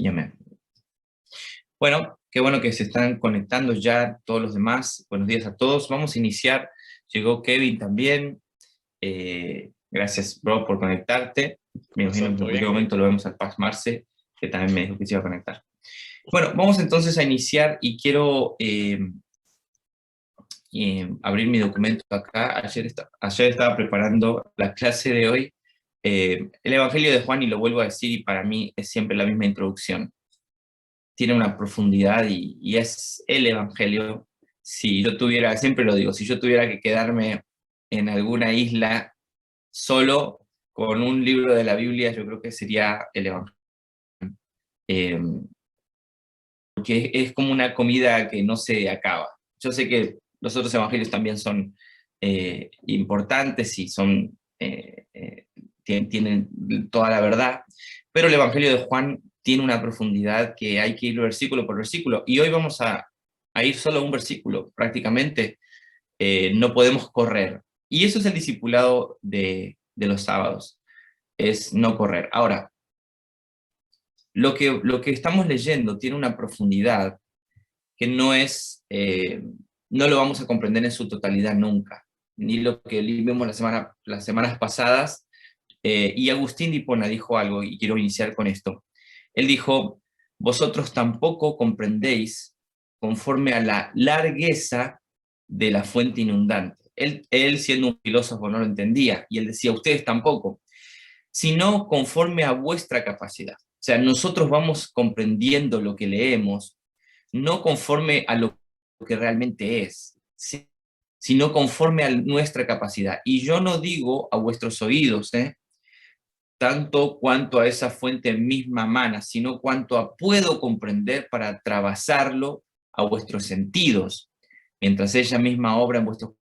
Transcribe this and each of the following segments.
Y amén. Bueno, qué bueno que se están conectando ya todos los demás. Buenos días a todos. Vamos a iniciar. Llegó Kevin también. Gracias, bro, por conectarte. Me imagino Pasó, que en ¿todo cualquier bien? momento lo vemos al Paz Marce, que también me dijo que se iba a conectar. Bueno, vamos entonces a iniciar y quiero abrir mi documento acá. Ayer estaba preparando la clase de hoy. El Evangelio de Juan, y lo vuelvo a decir, y para mí es siempre la misma introducción. Tiene una profundidad y es el Evangelio. Si yo tuviera, siempre lo digo, si yo tuviera que quedarme en alguna isla solo con un libro de la Biblia, yo creo que sería el Evangelio. Eh, Porque es como una comida que no se acaba. Yo sé que los otros evangelios también son importantes y tienen toda la verdad, pero el Evangelio de Juan tiene una profundidad que hay que ir versículo por versículo, y hoy vamos a ir solo a un versículo, prácticamente. No podemos correr. Y eso es el discipulado de los sábados, es no correr. Ahora, lo que estamos leyendo tiene una profundidad que no lo vamos a comprender en su totalidad nunca, ni lo que vimos las semanas pasadas. Y Agustín de Hipona dijo algo, y quiero iniciar con esto. Él dijo: vosotros tampoco comprendéis conforme a la largueza de la fuente inundante. Él siendo un filósofo no lo entendía, y él decía: ustedes tampoco, sino conforme a vuestra capacidad. O sea, nosotros vamos comprendiendo lo que leemos, no conforme a lo que realmente es, sino conforme a nuestra capacidad. Y yo no digo a vuestros oídos, tanto cuanto a esa fuente misma mana, sino cuanto a puedo comprender para trasvasarlo a vuestros sentidos, mientras ella misma obra en vuestros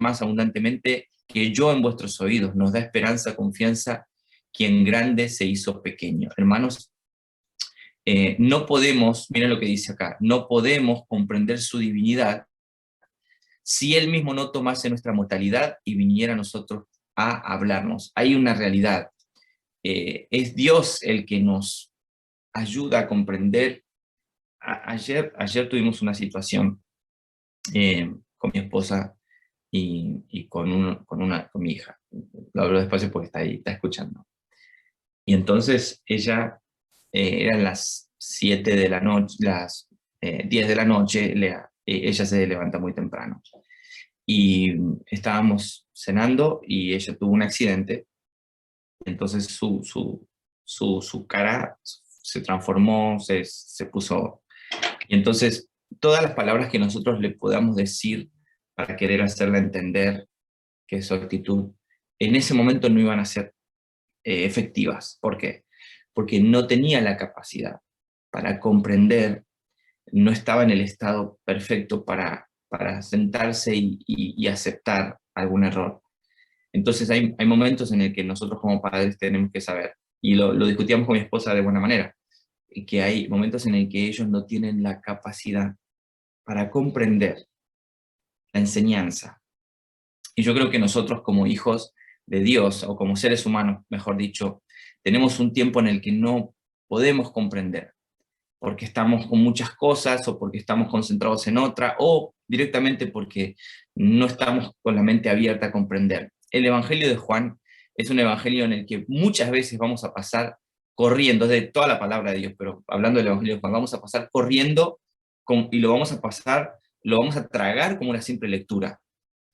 más abundantemente que yo en vuestros oídos. Nos da esperanza, confianza, quien grande se hizo pequeño. Hermanos, no podemos, miren lo que dice acá, no podemos comprender su divinidad si Él mismo no tomase nuestra mortalidad y viniera a nosotros a hablarnos. Hay una realidad. Es Dios el que nos ayuda a comprender. Ayer tuvimos una situación con mi esposa y con mi hija. Lo hablo despacio porque está ahí, está escuchando. Y entonces eran las 7 de la noche, las 10 de la noche, ella se levanta muy temprano. Y estábamos cenando y ella tuvo un accidente. Entonces su cara se transformó, se puso. Y entonces todas las palabras que nosotros le podamos decir para querer hacerla entender que su actitud en ese momento no iban a ser efectivas. ¿Por qué? Porque no tenía la capacidad para comprender, no estaba en el estado perfecto para sentarse y aceptar algún error. Entonces hay momentos en el que nosotros como padres tenemos que saber, y lo discutíamos con mi esposa de buena manera, que hay momentos en el que ellos no tienen la capacidad para comprender la enseñanza. Y yo creo que nosotros como hijos de Dios, o como seres humanos, mejor dicho, tenemos un tiempo en el que no podemos comprender, porque estamos con muchas cosas, o porque estamos concentrados en otra, o directamente porque no estamos con la mente abierta a comprender. El Evangelio de Juan es un evangelio en el que muchas veces vamos a pasar corriendo, de toda la palabra de Dios, pero hablando del Evangelio de Juan, vamos a pasar corriendo y lo vamos a tragar como una simple lectura,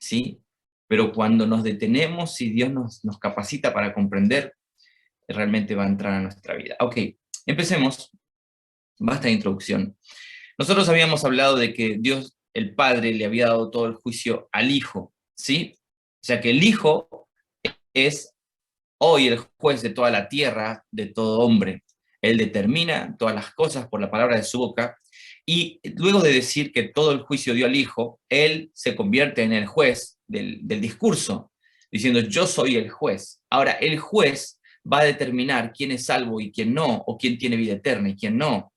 ¿sí? Pero cuando nos detenemos y Dios nos capacita para comprender, realmente va a entrar a nuestra vida. Ok, empecemos. Basta de introducción. Nosotros habíamos hablado de que Dios, el Padre, le había dado todo el juicio al Hijo, ¿sí? O sea que el Hijo es hoy el juez de toda la tierra, de todo hombre. Él determina todas las cosas por la palabra de su boca, y luego de decir que todo el juicio dio al Hijo, Él se convierte en el juez del discurso, diciendo: yo soy el juez. Ahora, el juez va a determinar quién es salvo y quién no, o quién tiene vida eterna y quién no,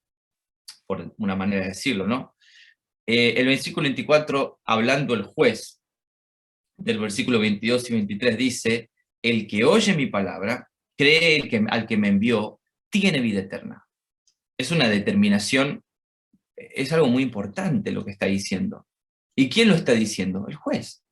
por una manera de decirlo, ¿no? El versículo 24, hablando el juez, del versículo 22 y 23, dice: el que oye mi palabra, cree al que me envió, tiene vida eterna. es una determinación, es algo muy importante lo que está diciendo. ¿Y quién lo está diciendo? El juez.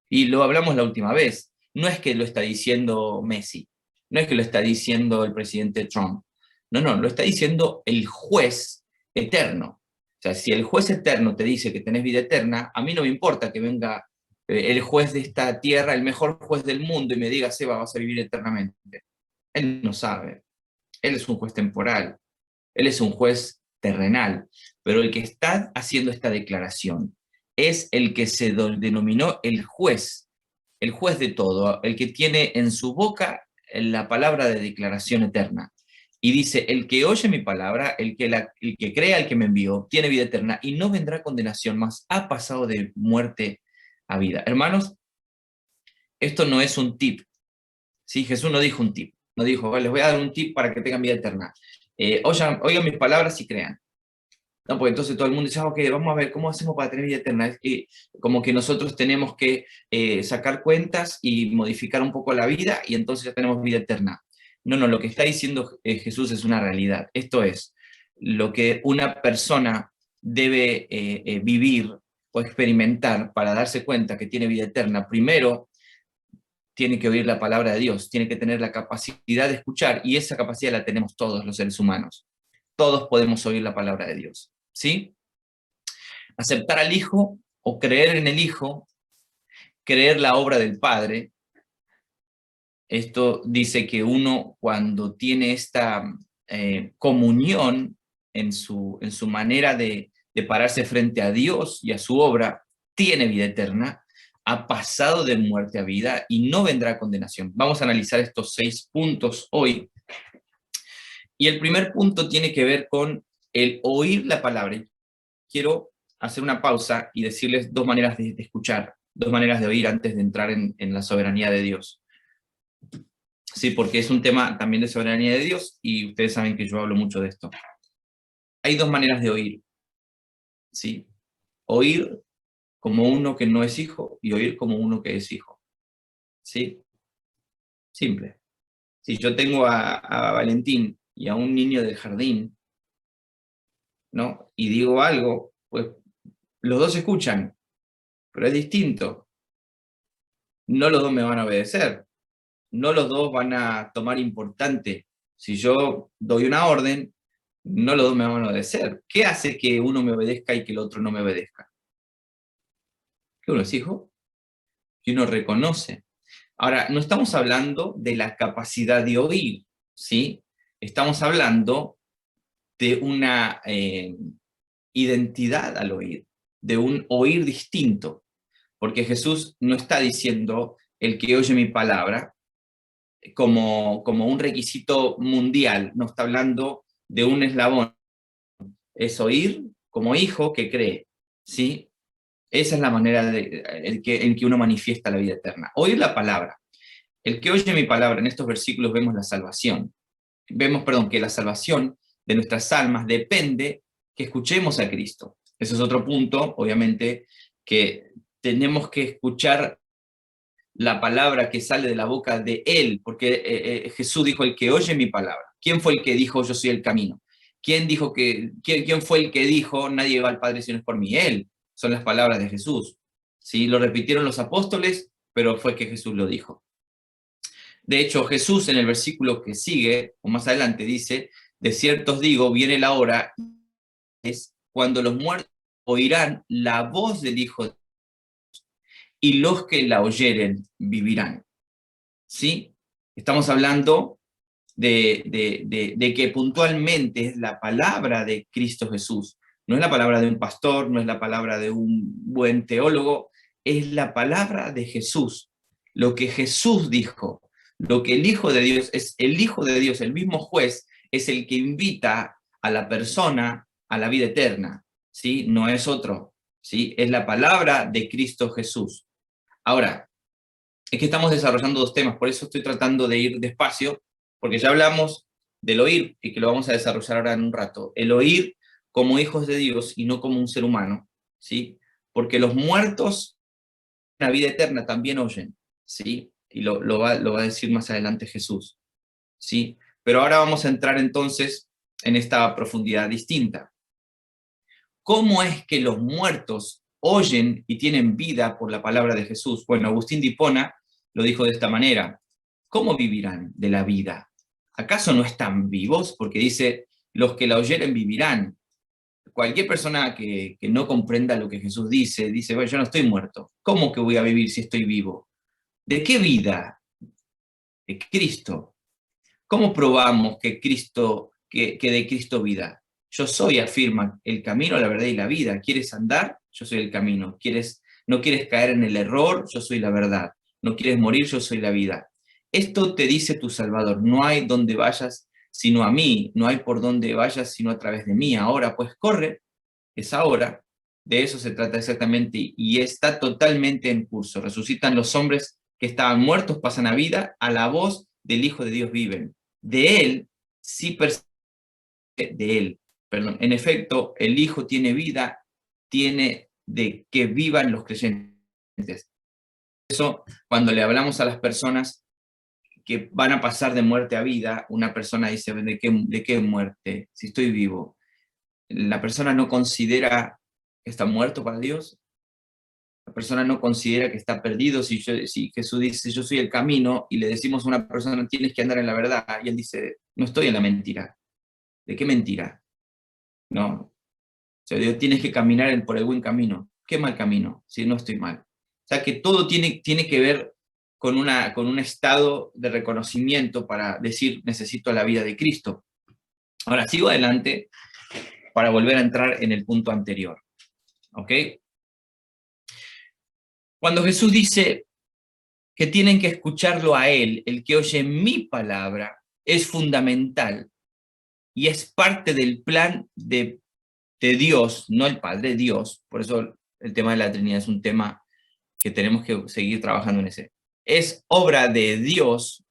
Y lo hablamos la última vez. No es que lo está diciendo Messi, no es que lo está diciendo el presidente Trump. No, no, lo está diciendo el juez eterno. O sea, si el juez eterno te dice que tenés vida eterna, a mí no me importa que venga el juez de esta tierra, el mejor juez del mundo, y me diga, Seba, vas a vivir eternamente. Él no sabe. Él es un juez temporal. Él es un juez terrenal. Pero el que está haciendo esta declaración es el que se denominó el juez de todo, el que tiene en su boca la palabra de declaración eterna. Y dice, el que oye mi palabra, el que crea al que me envió, tiene vida eterna y no vendrá condenación, más ha pasado de muerte a vida. Hermanos, esto no es un tip. ¿Sí? Jesús no dijo un tip. No dijo, les voy a dar un tip para que tengan vida eterna. Oigan mis palabras y crean. No, pues entonces todo el mundo dice, ok, vamos a ver cómo hacemos para tener vida eterna. Es que como que nosotros tenemos que sacar cuentas y modificar un poco la vida y entonces ya tenemos vida eterna. No, no, lo que está diciendo Jesús es una realidad. Esto es lo que una persona debe vivir o experimentar para darse cuenta que tiene vida eterna. Primero, tiene que oír la palabra de Dios, tiene que tener la capacidad de escuchar y esa capacidad la tenemos todos los seres humanos. Todos podemos oír la palabra de Dios. ¿Sí? Aceptar al Hijo o creer en el Hijo, creer la obra del Padre. Esto dice que uno cuando tiene esta comunión en su manera de pararse frente a Dios y a su obra, tiene vida eterna, ha pasado de muerte a vida y no vendrá condenación. Vamos a analizar estos 6 puntos hoy. Y el primer punto tiene que ver con el oír la palabra. Quiero hacer una pausa y decirles 2 maneras de escuchar, 2 maneras de oír antes de entrar en la soberanía de Dios. Sí, porque es un tema también de soberanía de Dios y ustedes saben que yo hablo mucho de esto. Hay 2 maneras de oír, ¿sí? Oír como uno que no es hijo y oír como uno que es hijo, ¿sí? Simple. Si yo tengo a Valentín y a un niño del jardín, ¿no? Y digo algo, pues los 2 escuchan, pero es distinto. No los 2 me van a obedecer, no los 2 van a tomar importante. Si yo doy una orden, no los 2 me van a obedecer. ¿Qué hace que uno me obedezca y que el otro no me obedezca? Que uno es hijo, que uno reconoce. Ahora, no estamos hablando de la capacidad de oír, ¿sí? Estamos hablando de una identidad al oír, de un oír distinto, porque Jesús no está diciendo el que oye mi palabra como un requisito mundial, no está hablando de un eslabón, es oír como hijo que cree, ¿sí? Esa es la manera en que uno manifiesta la vida eterna. Oír la palabra. El que oye mi palabra, en estos versículos vemos la salvación. Vemos, perdón, que la salvación de nuestras almas depende que escuchemos a Cristo. Ese es otro punto, obviamente, que tenemos que escuchar la palabra que sale de la boca de Él, porque Jesús dijo, el que oye mi palabra. ¿Quién fue el que dijo, yo soy el camino? ¿Quién fue el que dijo, nadie va al Padre si no es por mí? Él. Son las palabras de Jesús. ¿Sí? Lo repitieron los apóstoles, pero fue que Jesús lo dijo. De hecho, Jesús en el versículo que sigue, o más adelante, dice, de cierto os digo, viene la hora, es cuando los muertos oirán la voz del Hijo de Dios, y los que la oyeren vivirán. ¿Sí? Estamos hablando de que puntualmente es la palabra de Cristo Jesús. No es la palabra de un pastor, no es la palabra de un buen teólogo, es la palabra de Jesús. Lo que Jesús dijo, lo que el Hijo de Dios, es el Hijo de Dios, el mismo juez, es el que invita a la persona a la vida eterna, ¿sí? No es otro, ¿sí? Es la palabra de Cristo Jesús. Ahora, es que estamos desarrollando 2 temas, por eso estoy tratando de ir despacio, porque ya hablamos del oír y que lo vamos a desarrollar ahora en un rato. El oír como hijos de Dios y no como un ser humano, ¿sí? Porque los muertos en la vida eterna también oyen, ¿sí? Y lo va a decir más adelante Jesús, ¿sí? Pero ahora vamos a entrar entonces en esta profundidad distinta. ¿Cómo es que los muertos oyen y tienen vida por la palabra de Jesús? Bueno, Agustín de Hipona lo dijo de esta manera: ¿cómo vivirán de la vida? ¿Acaso no están vivos? Porque dice, los que la oyeren vivirán. Cualquier persona que no comprenda lo que Jesús dice, bueno, yo no estoy muerto. ¿Cómo que voy a vivir si estoy vivo? ¿De qué vida? De Cristo. ¿Cómo probamos que de Cristo vida? Yo soy, afirma, el camino, la verdad y la vida. ¿Quieres andar? Yo soy el camino. ¿No quieres caer en el error? Yo soy la verdad. ¿No quieres morir? Yo soy la vida. Esto te dice tu Salvador. No hay donde vayas sino a mí. No hay por donde vayas sino a través de mí. Ahora pues corre, es ahora. De eso se trata exactamente y está totalmente en curso. Resucitan los hombres que estaban muertos, pasan a vida, a la voz del Hijo de Dios viven. De él, sí de él, perdón. En efecto, el Hijo tiene vida, tiene de que vivan los creyentes. Eso, cuando le hablamos a las personas que van a pasar de muerte a vida, una persona dice, ¿de qué muerte? Si estoy vivo. La persona no considera que está muerto para Dios. La persona no considera que está perdido. Si Jesús dice, yo soy el camino, y le decimos a una persona, tienes que andar en la verdad, y él dice, no estoy en la mentira. ¿De qué mentira? No. O sea, Dios, tienes que caminar por el buen camino. ¿Qué mal camino? Si no estoy mal. O sea, que todo tiene que ver con un estado de reconocimiento para decir, necesito la vida de Cristo. Ahora, sigo adelante para volver a entrar en el punto anterior. ¿Ok? Cuando Jesús dice que tienen que escucharlo a Él, el que oye mi palabra, es fundamental y es parte del plan de Dios, no el Padre, Dios. Por eso el tema de la Trinidad es un tema que tenemos que seguir trabajando en ese. Es obra de Dios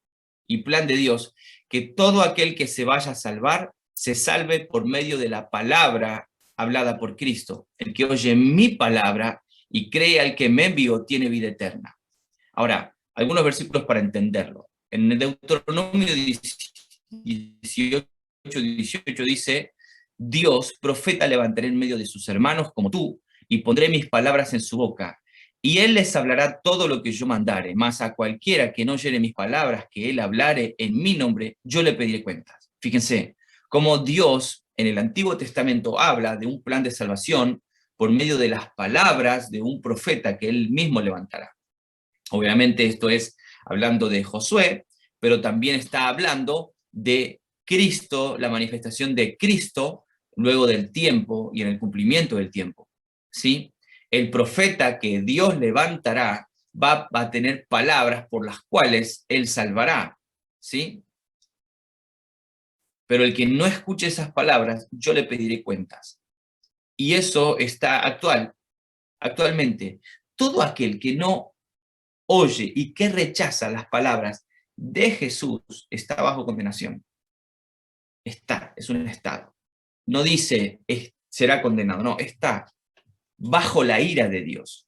y plan de Dios que todo aquel que se vaya a salvar, se salve por medio de la palabra hablada por Cristo. El que oye mi palabra y cree al que me envió tiene vida eterna. Ahora, algunos versículos para entenderlo. En el Deuteronomio 18, 18 dice, Dios, profeta levantaré en medio de sus hermanos como tú, y pondré mis palabras en su boca, y él les hablará todo lo que yo mandare, mas a cualquiera que no oyere mis palabras, que él hablare en mi nombre, yo le pediré cuentas. Fíjense, como Dios en el Antiguo Testamento habla de un plan de salvación por medio de las palabras de un profeta que él mismo levantará. Obviamente esto es hablando de Josué, pero también está hablando de Cristo, la manifestación de Cristo luego del tiempo y en el cumplimiento del tiempo. ¿Sí? El profeta que Dios levantará va a tener palabras por las cuales él salvará. ¿Sí? Pero el que no escuche esas palabras, yo le pediré cuentas. Y eso está actualmente. Todo aquel que no oye y que rechaza las palabras de Jesús está bajo condenación. Es un estado. No dice será condenado, no, está bajo la ira de Dios.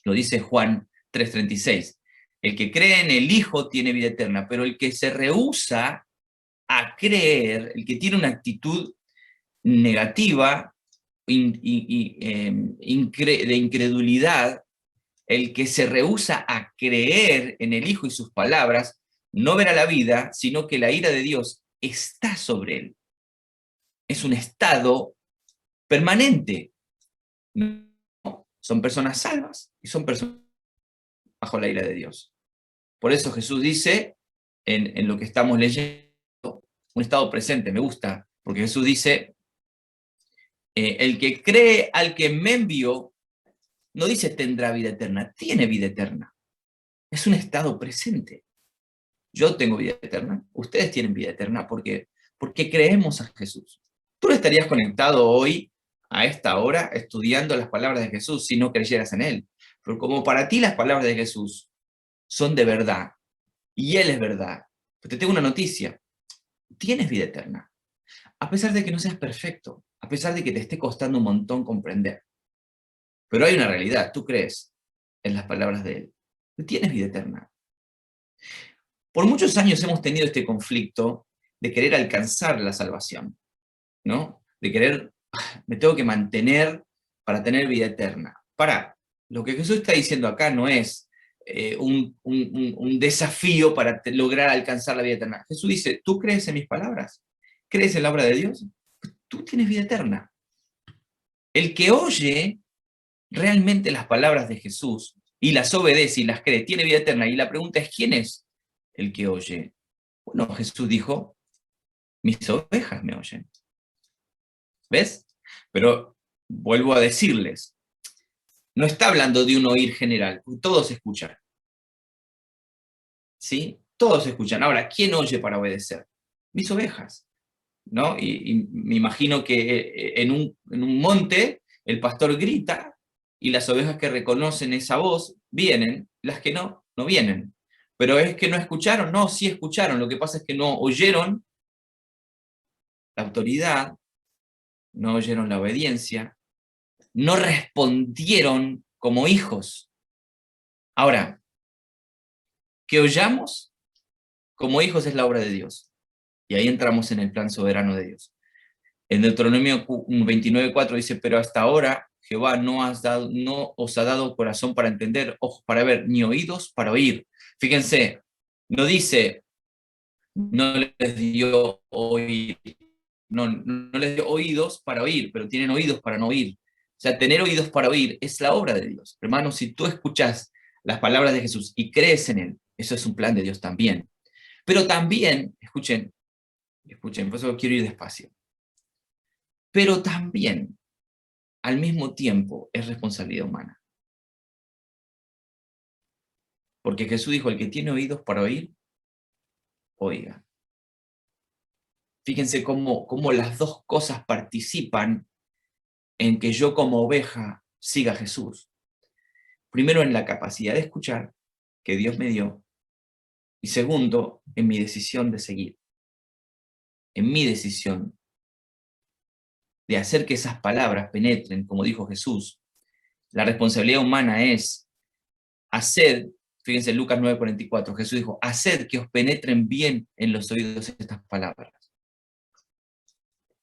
Lo dice Juan 3:36. El que cree en el Hijo tiene vida eterna, pero el que se rehúsa a creer, el que tiene una actitud negativa, de incredulidad, el que se rehúsa a creer en el Hijo y sus palabras, no verá la vida, sino que la ira de Dios está sobre él. Es un estado permanente. No, son personas salvas y son personas bajo la ira de Dios. Por eso Jesús dice, en lo que estamos leyendo, un estado presente, me gusta, porque Jesús dice, el que cree al que me envió, no dice tendrá vida eterna, tiene vida eterna. Es un estado presente. Yo tengo vida eterna, ustedes tienen vida eterna porque creemos a Jesús. Tú no estarías conectado hoy, a esta hora, estudiando las palabras de Jesús si no creyeras en Él. Pero como para ti las palabras de Jesús son de verdad, y Él es verdad, pues te tengo una noticia, tienes vida eterna. A pesar de que no seas perfecto, a pesar de que te esté costando un montón comprender. Pero hay una realidad, tú crees en las palabras de Él. Tienes vida eterna. Por muchos años hemos tenido este conflicto de querer alcanzar la salvación, ¿no? De querer, me tengo que mantener para tener vida eterna. Lo que Jesús está diciendo acá no es un desafío para lograr alcanzar la vida eterna. Jesús dice, ¿tú crees en mis palabras? ¿Crees en la obra de Dios? Tú tienes vida eterna. El que oye realmente las palabras de Jesús y las obedece y las cree, tiene vida eterna. Y la pregunta es, ¿quién es el que oye? Bueno, Jesús dijo, mis ovejas me oyen. ¿Ves? Pero vuelvo a decirles, no está hablando de un oír general, todos escuchan. ¿Sí? Todos escuchan. Ahora, ¿quién oye para obedecer? Mis ovejas, ¿no? Y me imagino que en un monte el pastor grita y las ovejas que reconocen esa voz vienen, las que no, no vienen. Pero es que no escucharon, no, sí escucharon, lo que pasa es que no oyeron la autoridad, no oyeron la obediencia, no respondieron como hijos. Ahora, que oyamos como hijos es la obra de Dios. Y ahí entramos en el plan soberano de Dios. En Deuteronomio 29:4 dice, pero hasta ahora Jehová no os ha dado corazón para entender, ojos para ver, ni oídos para oír. Fíjense, no dice, no les dio oír, no les dio oídos para oír, pero tienen oídos para no oír. O sea, tener oídos para oír es la obra de Dios. Hermanos, si tú escuchas las palabras de Jesús y crees en Él, eso es un plan de Dios también. Pero también, escuchen, por eso quiero ir despacio. Pero también, al mismo tiempo, es responsabilidad humana. Porque Jesús dijo, el que tiene oídos para oír, oiga. Fíjense cómo las dos cosas participan en que yo como oveja siga a Jesús. Primero, en la capacidad de escuchar que Dios me dio. Y segundo, en mi decisión de seguir. En mi decisión de hacer que esas palabras penetren, como dijo Jesús. La responsabilidad humana es hacer, fíjense Lucas 9:44, Jesús dijo, haced que os penetren bien en los oídos estas palabras.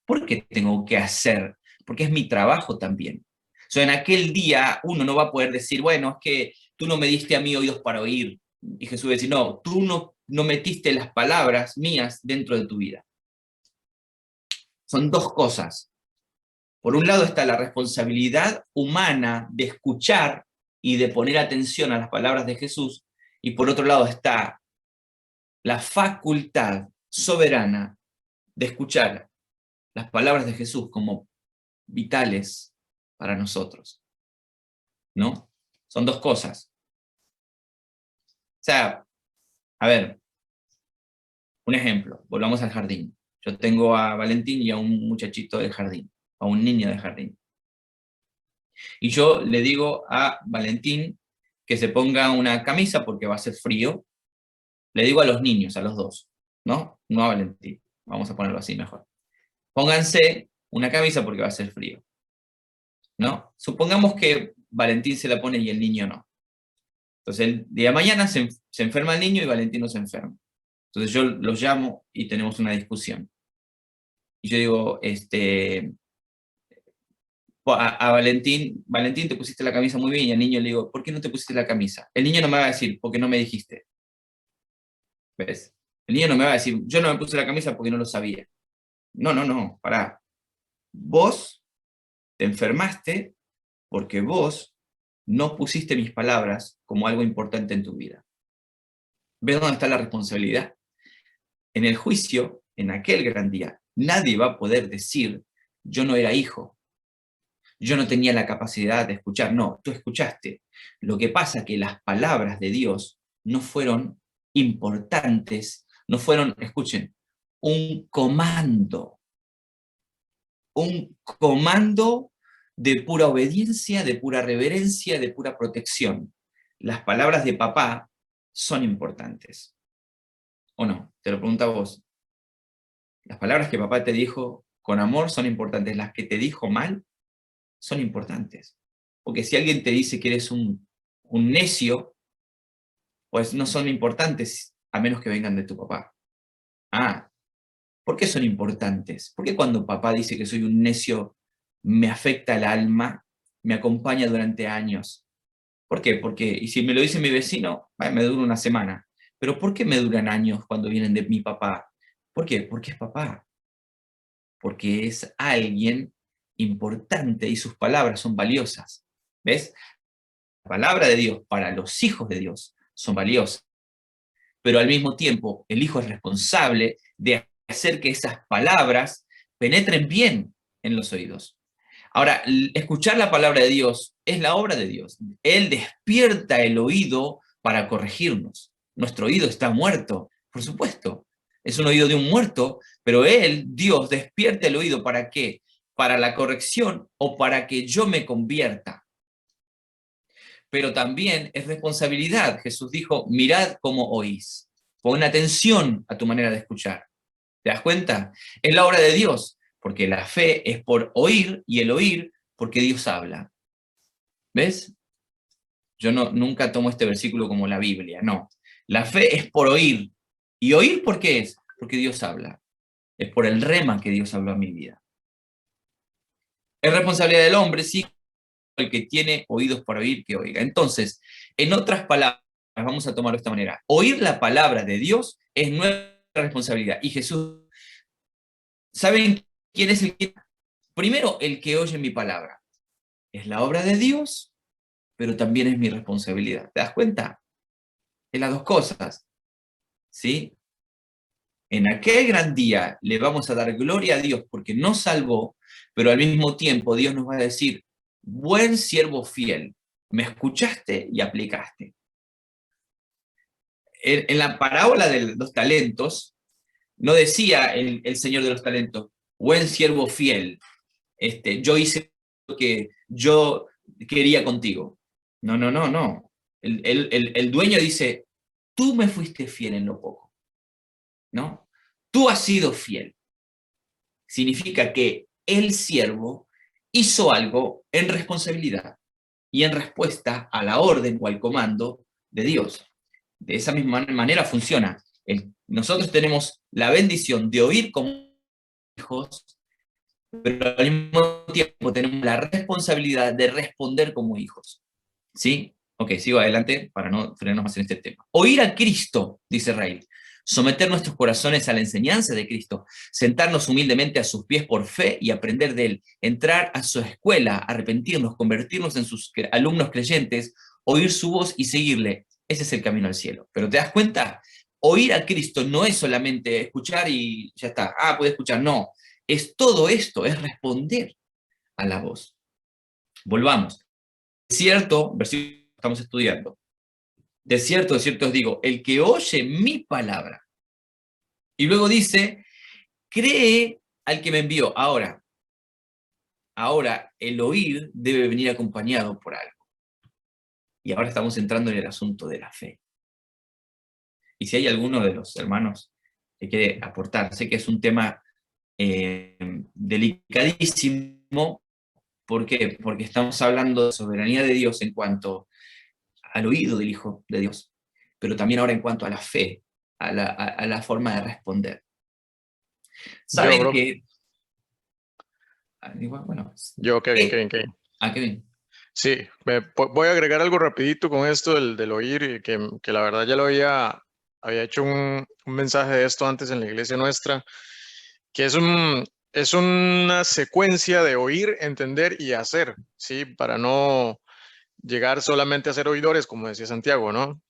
¿Por qué tengo que hacer? Porque es mi trabajo también. O sea, en aquel día uno no va a poder decir, bueno, es que tú no me diste a mí oídos para oír. Y Jesús va a decir, no, tú no metiste las palabras mías dentro de tu vida. Son dos cosas. Por un lado está la responsabilidad humana de escuchar y de poner atención a las palabras de Jesús, y por otro lado está la facultad soberana de escuchar las palabras de Jesús como vitales para nosotros, ¿no? Son dos cosas. O sea, a ver, un ejemplo, volvamos al jardín. Yo tengo a Valentín y a un muchachito del jardín, a un niño del jardín. Y yo le digo a Valentín que se ponga una camisa porque va a ser frío. Le digo a los niños, a los dos, ¿no? No a Valentín. Vamos a ponerlo así mejor. Pónganse una camisa porque va a ser frío, ¿no? Supongamos que Valentín se la pone y el niño no. Entonces el día de mañana se enferma el niño y Valentín no se enferma. Entonces yo los llamo y tenemos una discusión. Y yo digo, a Valentín, Valentín, te pusiste la camisa muy bien, y al niño le digo, ¿por qué no te pusiste la camisa? El niño no me va a decir, porque no me dijiste. ¿Ves? El niño no me va a decir, yo no me puse la camisa porque no lo sabía. No, no, no, pará. Vos te enfermaste porque vos no pusiste mis palabras como algo importante en tu vida. ¿Ves dónde está la responsabilidad? En el juicio, en aquel gran día, nadie va a poder decir, yo no era hijo, yo no tenía la capacidad de escuchar. No, tú escuchaste. Lo que pasa es que las palabras de Dios no fueron importantes, no fueron, escuchen, un comando de pura obediencia, de pura reverencia, de pura protección. Las palabras de papá son importantes. ¿O no? Te lo pregunto a vos. Las palabras que papá te dijo con amor son importantes. Las que te dijo mal son importantes. Porque si alguien te dice que eres un necio, pues no son importantes a menos que vengan de tu papá. Ah, ¿Por qué son importantes? ¿Por qué cuando papá dice que soy un necio me afecta el alma, me acompaña durante años? ¿Por qué? Porque, y si me lo dice mi vecino, me dura una semana. Pero ¿por qué me duran años cuando vienen de mi papá? ¿Por qué? Porque es papá, porque es alguien importante y sus palabras son valiosas. ¿Ves? La palabra de Dios para los hijos de Dios son valiosas, pero al mismo tiempo el hijo es responsable de hacer que esas palabras penetren bien en los oídos. Ahora, escuchar la palabra de Dios es la obra de Dios. Él despierta el oído para corregirnos. Nuestro oído está muerto, por supuesto. Es un oído de un muerto, pero Él, Dios, despierta el oído ¿para qué? Para la corrección o para que yo me convierta. Pero también es responsabilidad. Jesús dijo, mirad cómo oís. Pon atención a tu manera de escuchar. ¿Te das cuenta? Es la obra de Dios, porque la fe es por oír y el oír porque Dios habla. ¿Ves? Yo nunca tomo este versículo como la Biblia, no. La fe es por oír. ¿Y oír por qué es? Porque Dios habla. Es por el rema que Dios habló a mi vida. Es responsabilidad del hombre, sí, el que tiene oídos para oír, que oiga. Entonces, en otras palabras, vamos a tomarlo de esta manera. Oír la palabra de Dios es nuestra responsabilidad. Y Jesús, ¿saben quién es el que? Primero, el que oye mi palabra. Es la obra de Dios, pero también es mi responsabilidad. ¿Te das cuenta? Es las dos cosas. ¿Sí? En aquel gran día le vamos a dar gloria a Dios porque nos salvó, pero al mismo tiempo Dios nos va a decir, buen siervo fiel, me escuchaste y aplicaste. En la parábola de los talentos, no decía el Señor de los talentos, buen siervo fiel, yo hice lo que yo quería contigo. No, no, no, no. El dueño dice, tú me fuiste fiel en lo poco, ¿no? Tú has sido fiel. Significa que el siervo hizo algo en responsabilidad y en respuesta a la orden o al comando de Dios. De esa misma manera funciona. Nosotros tenemos la bendición de oír como hijos, pero al mismo tiempo tenemos la responsabilidad de responder como hijos. ¿Sí? Ok, sigo adelante para no frenarnos más en este tema. Oír a Cristo, dice Ray, someter nuestros corazones a la enseñanza de Cristo, sentarnos humildemente a sus pies por fe y aprender de Él, entrar a su escuela, arrepentirnos, convertirnos en sus alumnos creyentes, oír su voz y seguirle. Ese es el camino al cielo. Pero ¿te das cuenta? Oír a Cristo no es solamente escuchar y ya está. Ah, puede escuchar. No, es todo esto, es responder a la voz. Volvamos. Cierto, versículo que estamos estudiando. De cierto os digo, el que oye mi palabra. Y luego dice, cree al que me envió. Ahora el oír debe venir acompañado por algo. Y ahora estamos entrando en el asunto de la fe. Y si hay alguno de los hermanos que quiere aportar, sé que es un tema delicadísimo. ¿Por qué? Porque estamos hablando de soberanía de Dios en cuanto al oído del Hijo de Dios, pero también ahora en cuanto a la fe, a la forma de responder. Yo, Saben bro. que, bueno, Yo, Kevin, Kevin, Kevin. Kevin. Sí, voy a agregar algo rapidito con esto del oír, y que la verdad ya había hecho un mensaje de esto antes en la iglesia nuestra, que es una secuencia de oír, entender y hacer, ¿sí? Para no llegar solamente a ser oidores, como decía Santiago, ¿no?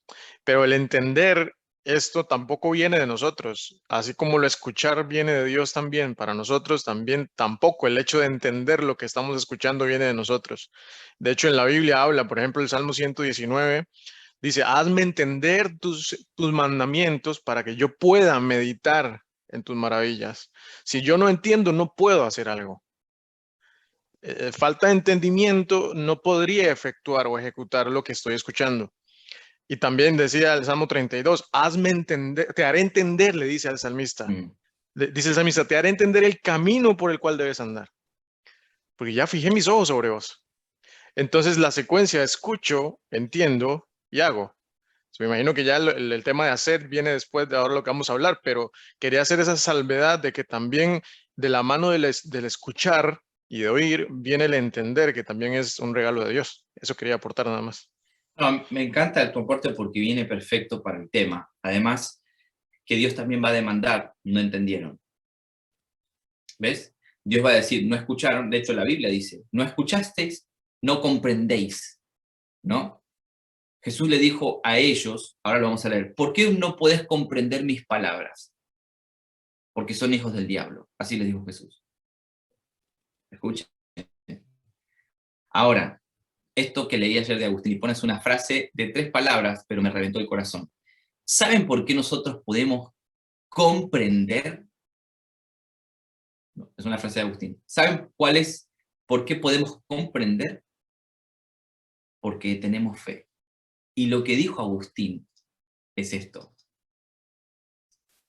Pero el entender esto tampoco viene de nosotros, así como lo escuchar viene de Dios también, para nosotros también tampoco el hecho de entender lo que estamos escuchando viene de nosotros. De hecho, en la Biblia habla, por ejemplo, el Salmo 119, dice, hazme entender tus mandamientos para que yo pueda meditar en tus maravillas. Si yo no entiendo, no puedo hacer algo. Falta de entendimiento, no podría efectuar o ejecutar lo que estoy escuchando. Y también decía el Salmo 32, hazme entender, te haré entender, le dice al salmista. Dice el salmista, te haré entender el camino por el cual debes andar. Porque ya fijé mis ojos sobre vos. Entonces la secuencia, escucho, entiendo y hago. Me imagino que ya el tema de hacer viene después de ahora lo que vamos a hablar, pero quería hacer esa salvedad de que también de la mano del escuchar y de oír viene el entender, que también es un regalo de Dios. Eso quería aportar nada más. No, me encanta tu aporte porque viene perfecto para el tema. Además, que Dios también va a demandar, no entendieron. ¿Ves? Dios va a decir, no escucharon, de hecho la Biblia dice, no escuchasteis, no comprendéis, ¿no? Jesús le dijo a ellos, ahora lo vamos a leer, ¿por qué no podés comprender mis palabras? Porque son hijos del diablo, así les dijo Jesús. Escuchen. Ahora, esto que leí ayer de Agustín, y pones una frase de 3 palabras, pero me reventó el corazón. ¿Saben por qué nosotros podemos comprender? No, es una frase de Agustín. ¿Saben por qué podemos comprender? Porque tenemos fe. Y lo que dijo Agustín es esto.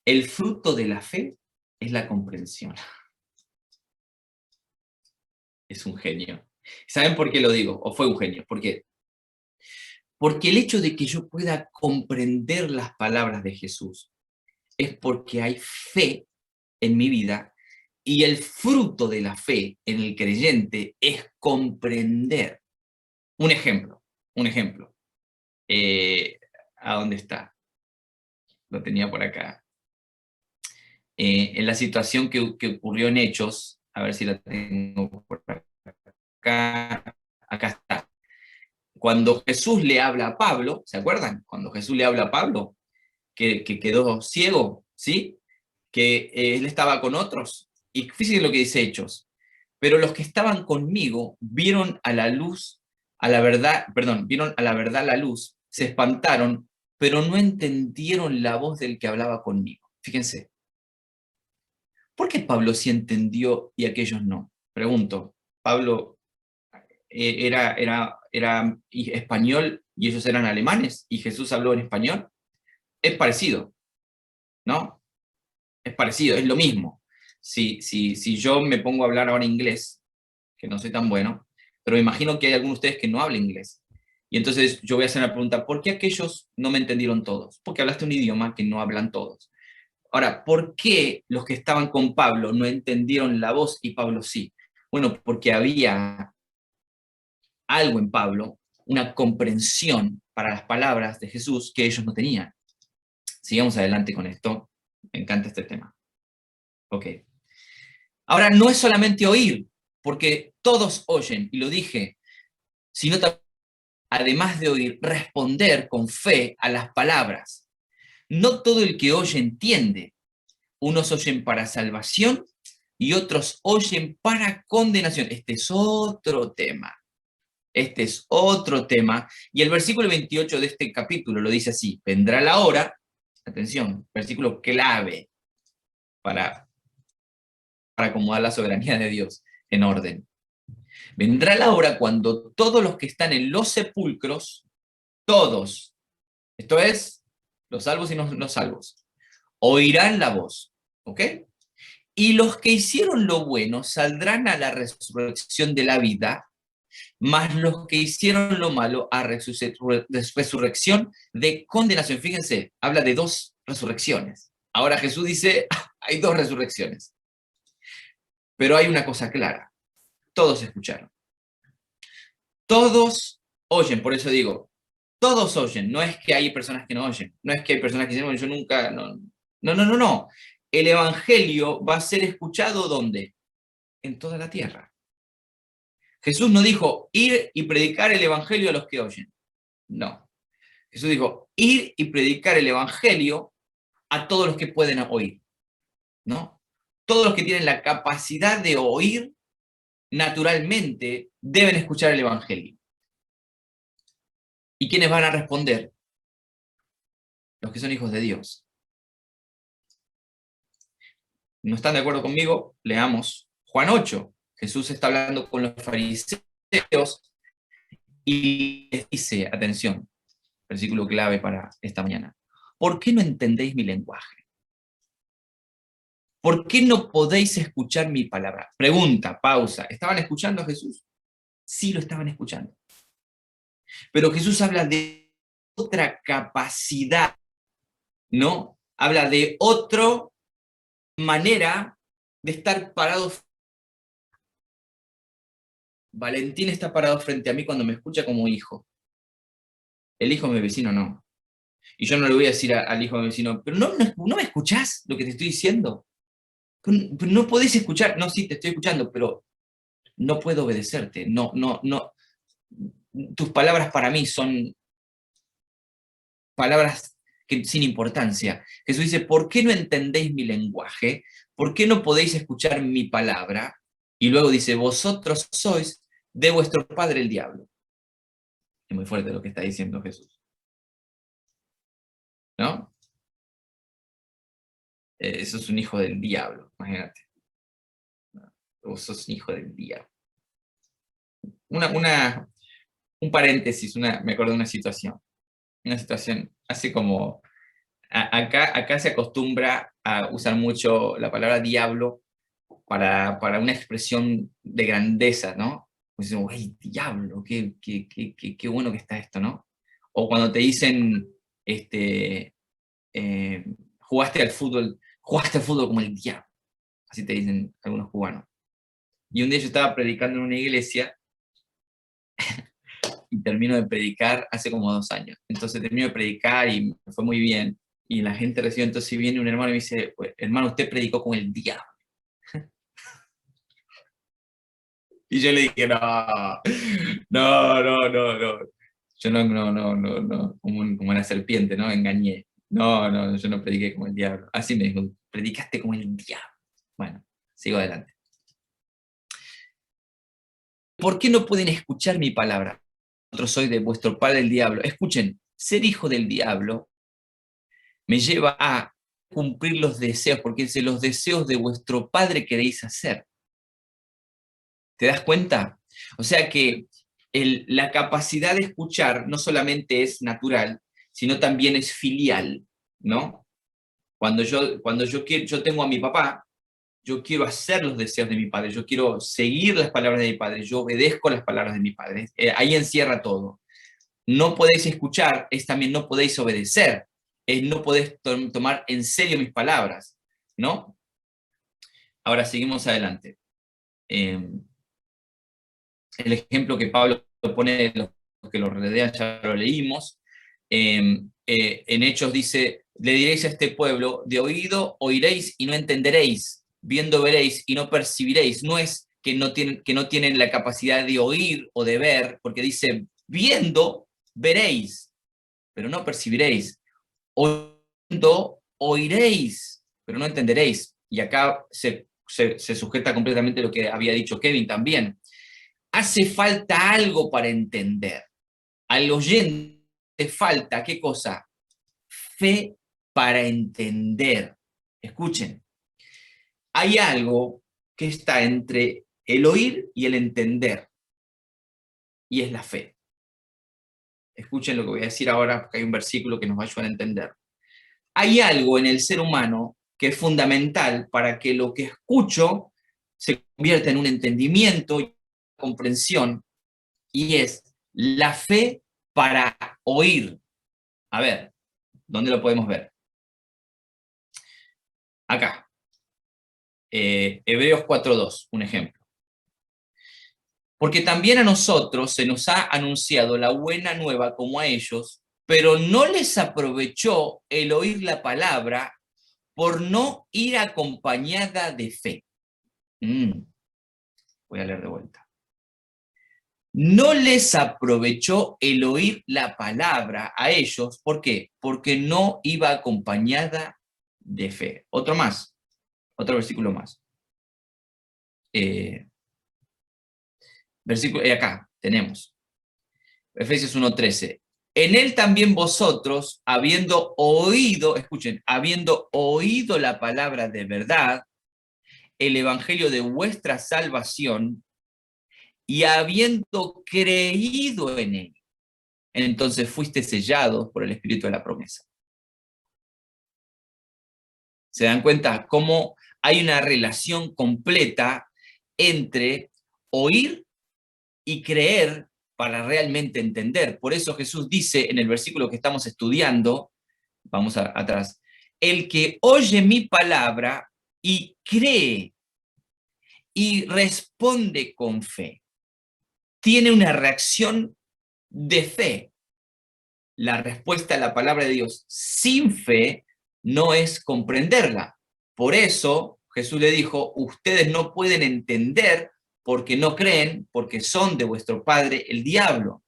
El fruto de la fe es la comprensión. Es un genio. ¿Saben por qué lo digo? O fue un genio. ¿Por qué? Porque el hecho de que yo pueda comprender las palabras de Jesús es porque hay fe en mi vida y el fruto de la fe en el creyente es comprender. Un ejemplo. ¿A dónde está? Lo tenía por acá. En la situación que ocurrió en Hechos, a ver si la tengo por acá, acá está. Cuando Jesús le habla a Pablo, ¿se acuerdan? Cuando Jesús le habla a Pablo, que quedó ciego, ¿sí? Que él estaba con otros. Y fíjense lo que dice Hechos. Pero los que estaban conmigo vieron a la luz, a la verdad, perdón, vieron a la verdad la luz, se espantaron, pero no entendieron la voz del que hablaba conmigo. Fíjense. ¿Por qué Pablo sí entendió y aquellos no? Pregunto. Pablo era español y ellos eran alemanes y Jesús habló en español. Es parecido, ¿no? Es parecido, es lo mismo. Si yo me pongo a hablar ahora inglés, que no soy tan bueno, pero me imagino que hay algunos de ustedes que no hablan inglés. Y entonces yo voy a hacer una pregunta, ¿por qué aquellos no me entendieron todos? Porque hablaste un idioma que no hablan todos. Ahora, ¿por qué los que estaban con Pablo no entendieron la voz y Pablo sí? Bueno, porque había algo en Pablo, una comprensión para las palabras de Jesús que ellos no tenían. Sigamos adelante con esto. Me encanta este tema. Ok. Ahora, no es solamente oír, porque todos oyen, y lo dije, sino también, además de oír, responder con fe a las palabras. No todo el que oye entiende. Unos oyen para salvación y otros oyen para condenación. Este es otro tema. Este es otro tema. Y el versículo 28 de este capítulo lo dice así: vendrá la hora, atención, versículo clave para acomodar la soberanía de Dios en orden. Vendrá la hora cuando todos los que están en los sepulcros, todos, esto es, los salvos y no los salvos, oirán la voz, ¿ok? Y los que hicieron lo bueno saldrán a la resurrección de la vida, mas los que hicieron lo malo a resurrección de condenación. Fíjense, habla de 2 resurrecciones. Ahora Jesús dice, hay 2 resurrecciones. Pero hay una cosa clara, todos escucharon. Todos oyen, por eso digo, todos oyen, no es que hay personas que no oyen, no es que hay personas que dicen, bueno, yo nunca, no. El evangelio va a ser escuchado ¿dónde? En toda la tierra. Jesús no dijo ir y predicar el evangelio a los que oyen. No. Jesús dijo ir y predicar el evangelio a todos los que pueden oír. ¿No? Todos los que tienen la capacidad de oír naturalmente deben escuchar el evangelio. ¿Y quiénes van a responder? Los que son hijos de Dios. ¿No están de acuerdo conmigo? Leamos Juan 8. Jesús está hablando con los fariseos y les dice, atención, versículo clave para esta mañana, ¿por qué no entendéis mi lenguaje? ¿Por qué no podéis escuchar mi palabra? Pregunta, pausa, ¿estaban escuchando a Jesús? Sí lo estaban escuchando. Pero Jesús habla de otra capacidad, ¿no? Habla de otra manera de estar parado. Valentín está parado frente a mí cuando me escucha como hijo. El hijo de mi vecino no. Y yo no le voy a decir al hijo de mi vecino, pero no me escuchás lo que te estoy diciendo. Pero no podés escuchar. No, sí, te estoy escuchando, pero no puedo obedecerte. No. Tus palabras para mí son palabras sin importancia. Jesús dice, ¿por qué no entendéis mi lenguaje? ¿Por qué no podéis escuchar mi palabra? Y luego dice, vosotros sois de vuestro padre el diablo. Es muy fuerte lo que está diciendo Jesús, ¿no? Eso es un hijo del diablo, imagínate. Vos sos un hijo del diablo. Un paréntesis, me acuerdo de una situación. Hace como, acá se acostumbra a usar mucho la palabra diablo para una expresión de grandeza, ¿no? Pues decimos, ¡ay, diablo! Qué bueno que está esto, ¿no? O cuando te dicen, jugaste al fútbol como el diablo, así te dicen algunos cubanos. Y un día yo estaba predicando en una iglesia y termino de predicar hace como 2 años. Entonces termino de predicar y me fue muy bien. Y la gente recibe, entonces viene un hermano y me dice, pues, hermano, usted predicó con el diablo. Y yo le dije, no. Yo no, como la serpiente, ¿no? Engañé. No, yo no prediqué como el diablo. Así me dijo, predicaste como el diablo. Bueno, sigo adelante. ¿Por qué no pueden escuchar mi palabra? Vosotros sois de vuestro padre el diablo. Escuchen, ser hijo del diablo me lleva a cumplir los deseos, porque dice, los deseos de vuestro padre queréis hacer. ¿Te das cuenta? O sea que la capacidad de escuchar no solamente es natural, sino también es filial, ¿no? Cuando yo tengo a mi papá, yo quiero hacer los deseos de mi padre, yo quiero seguir las palabras de mi padre, yo obedezco las palabras de mi padre. Ahí encierra todo. No podéis escuchar, es también no podéis obedecer, es no podéis tomar en serio mis palabras, ¿no? Ahora seguimos adelante. El ejemplo que Pablo pone, los que lo rodean ya lo leímos. En Hechos dice, le diréis a este pueblo, de oído oiréis y no entenderéis, viendo veréis y no percibiréis. No es que no tienen la capacidad de oír o de ver, porque dice, viendo veréis, pero no percibiréis. Oyendo oiréis, pero no entenderéis. Y acá se sujeta completamente lo que había dicho Kevin también. Hace falta algo para entender. Al oyente falta, ¿qué cosa? Fe para entender. Escuchen, hay algo que está entre el oír y el entender, y es la fe. Escuchen lo que voy a decir ahora, porque hay un versículo que nos va a ayudar a entender. Hay algo en el ser humano que es fundamental para que lo que escucho se convierta en un entendimiento y comprensión, y es la fe para oír. A ver, ¿dónde lo podemos ver? Acá. Hebreos 4:2, un ejemplo. Porque también a nosotros se nos ha anunciado la buena nueva como a ellos, pero no les aprovechó el oír la palabra por no ir acompañada de fe. Voy a leer de vuelta. No les aprovechó el oír la palabra a ellos. ¿Por qué? Porque no iba acompañada de fe. Otro más, otro versículo más. Versículo, acá tenemos, Efesios 1:13. En él también vosotros, habiendo oído, escuchen, habiendo oído la palabra de verdad, el evangelio de vuestra salvación, y habiendo creído en él, entonces fuiste sellados por el Espíritu de la promesa. ¿Se dan cuenta cómo hay una relación completa entre oír y creer para realmente entender. Por eso Jesús dice en el versículo que estamos estudiando, vamos atrás, el que oye mi palabra y cree y responde con fe, tiene una reacción de fe. La respuesta a la palabra de Dios sin fe no es comprenderla. Por eso Jesús le dijo, ustedes no pueden entender porque no creen, porque son de vuestro padre el diablo.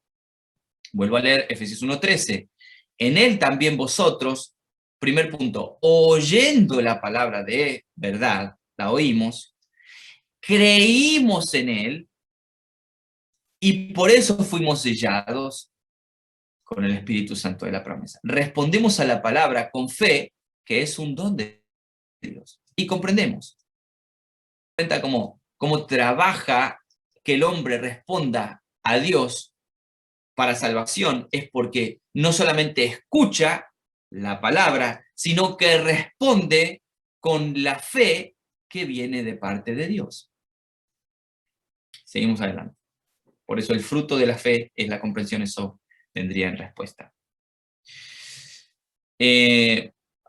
Vuelvo a leer Efesios 1:13. En él también vosotros, primer punto, oyendo la palabra de verdad, la oímos, creímos en él y por eso fuimos sellados con el Espíritu Santo de la promesa. Respondemos a la palabra con fe, que es un don de Dios, y comprendemos. Cuenta cómo trabaja que el hombre responda a Dios para salvación, es porque no solamente escucha la palabra, sino que responde con la fe que viene de parte de Dios. Seguimos adelante. Por eso el fruto de la fe es la comprensión, eso vendría en respuesta.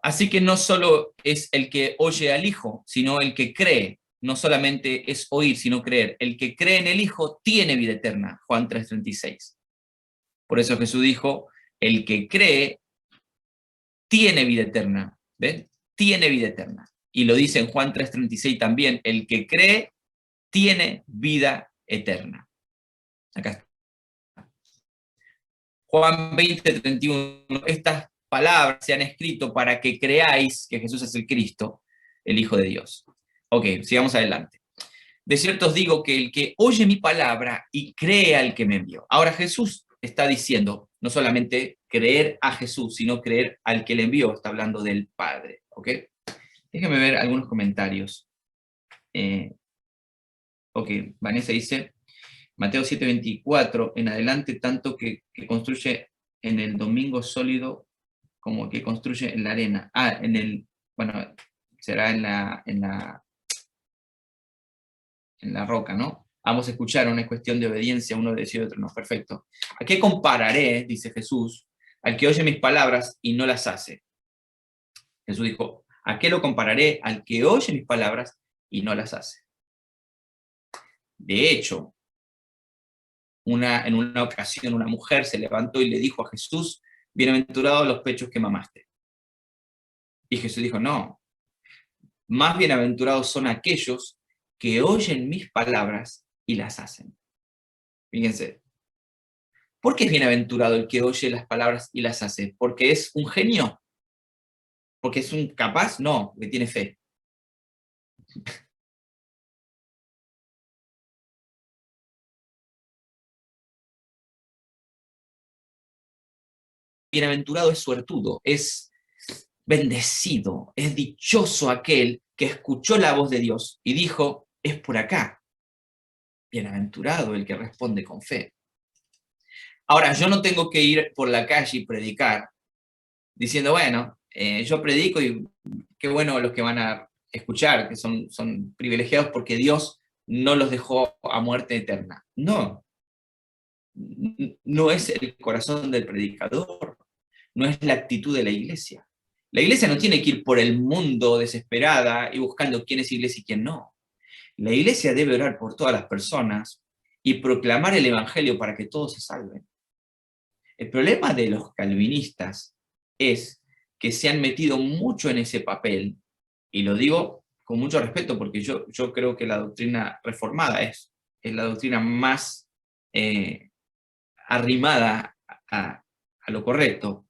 Así que no solo es el que oye al Hijo, sino el que cree. No solamente es oír, sino creer. El que cree en el Hijo tiene vida eterna, Juan 3:36. Por eso Jesús dijo, el que cree tiene vida eterna. ¿Ven? Tiene vida eterna. Y lo dice en Juan 3:36 también, el que cree tiene vida eterna. Acá está. Juan 20:31, estas palabras se han escrito para que creáis que Jesús es el Cristo, el Hijo de Dios. Ok, sigamos adelante. De cierto os digo que el que oye mi palabra y cree al que me envió. Ahora Jesús está diciendo, no solamente creer a Jesús, sino creer al que le envió, está hablando del Padre. ¿Ok? Déjenme ver algunos comentarios. Ok, Vanessa dice, Mateo 7:24, en adelante, tanto que construye en el domingo sólido como que construye en la arena. Bueno, será en la roca, ¿no? Ambos escucharon, es cuestión de obediencia, uno obedeció y otro no. Perfecto. ¿A qué compararé, dice Jesús, al que oye mis palabras y no las hace? Jesús dijo, ¿a qué lo compararé? Al que oye mis palabras y no las hace. De hecho, en una ocasión una mujer se levantó y le dijo a Jesús, bienaventurados los pechos que mamaste. Y Jesús dijo, no, más bienaventurados son aquellos que oyen mis palabras y las hacen. Fíjense, ¿por qué es bienaventurado el que oye las palabras y las hace? ¿Porque es un genio? ¿Porque es un capaz? No, porque tiene fe. Bienaventurado es suertudo, es bendecido, es dichoso aquel que escuchó la voz de Dios y dijo, es por acá. Bienaventurado el que responde con fe. Ahora, yo no tengo que ir por la calle y predicar diciendo, bueno, yo predico y qué bueno los que van a escuchar, que son privilegiados porque Dios no los dejó a muerte eterna. No, no es el corazón del predicador, no es la actitud de la iglesia. La iglesia no tiene que ir por el mundo desesperada y buscando quién es iglesia y quién no. La iglesia debe orar por todas las personas y proclamar el evangelio para que todos se salven. El problema de los calvinistas es que se han metido mucho en ese papel, y lo digo con mucho respeto porque yo creo que la doctrina reformada es la doctrina más arrimada a lo correcto.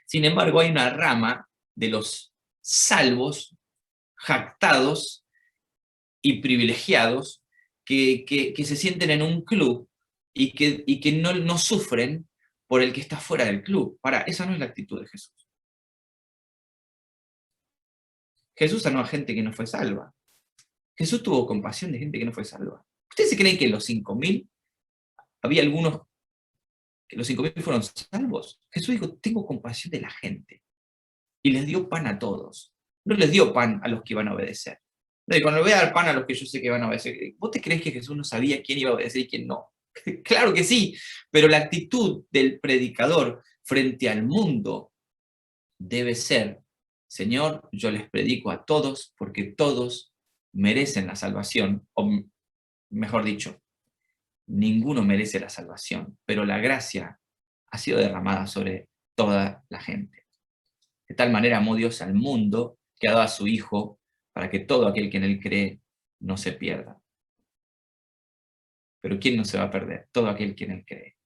Sin embargo, hay una rama de los salvos, jactados y privilegiados que se sienten en un club y que no sufren por el que está fuera del club. Esa no es la actitud de Jesús. Jesús sanó a gente que no fue salva. Jesús tuvo compasión de gente que no fue salva. ¿Ustedes se creen que los 5.000, había algunos que los 5.000 fueron salvos? Jesús dijo, tengo compasión de la gente. Y les dio pan a todos. No les dio pan a los que iban a obedecer. Cuando le voy a dar pan a los que yo sé que van a obedecer, ¿vos te crees que Jesús no sabía quién iba a obedecer y quién no? Claro que sí, pero la actitud del predicador frente al mundo debe ser: Señor, yo les predico a todos porque todos merecen la salvación, o mejor dicho, ninguno merece la salvación, pero la gracia ha sido derramada sobre toda la gente. De tal manera amó Dios al mundo que ha dado a su Hijo para que todo aquel que en él cree no se pierda. Pero ¿quién no se va a perder? Todo aquel que en él cree.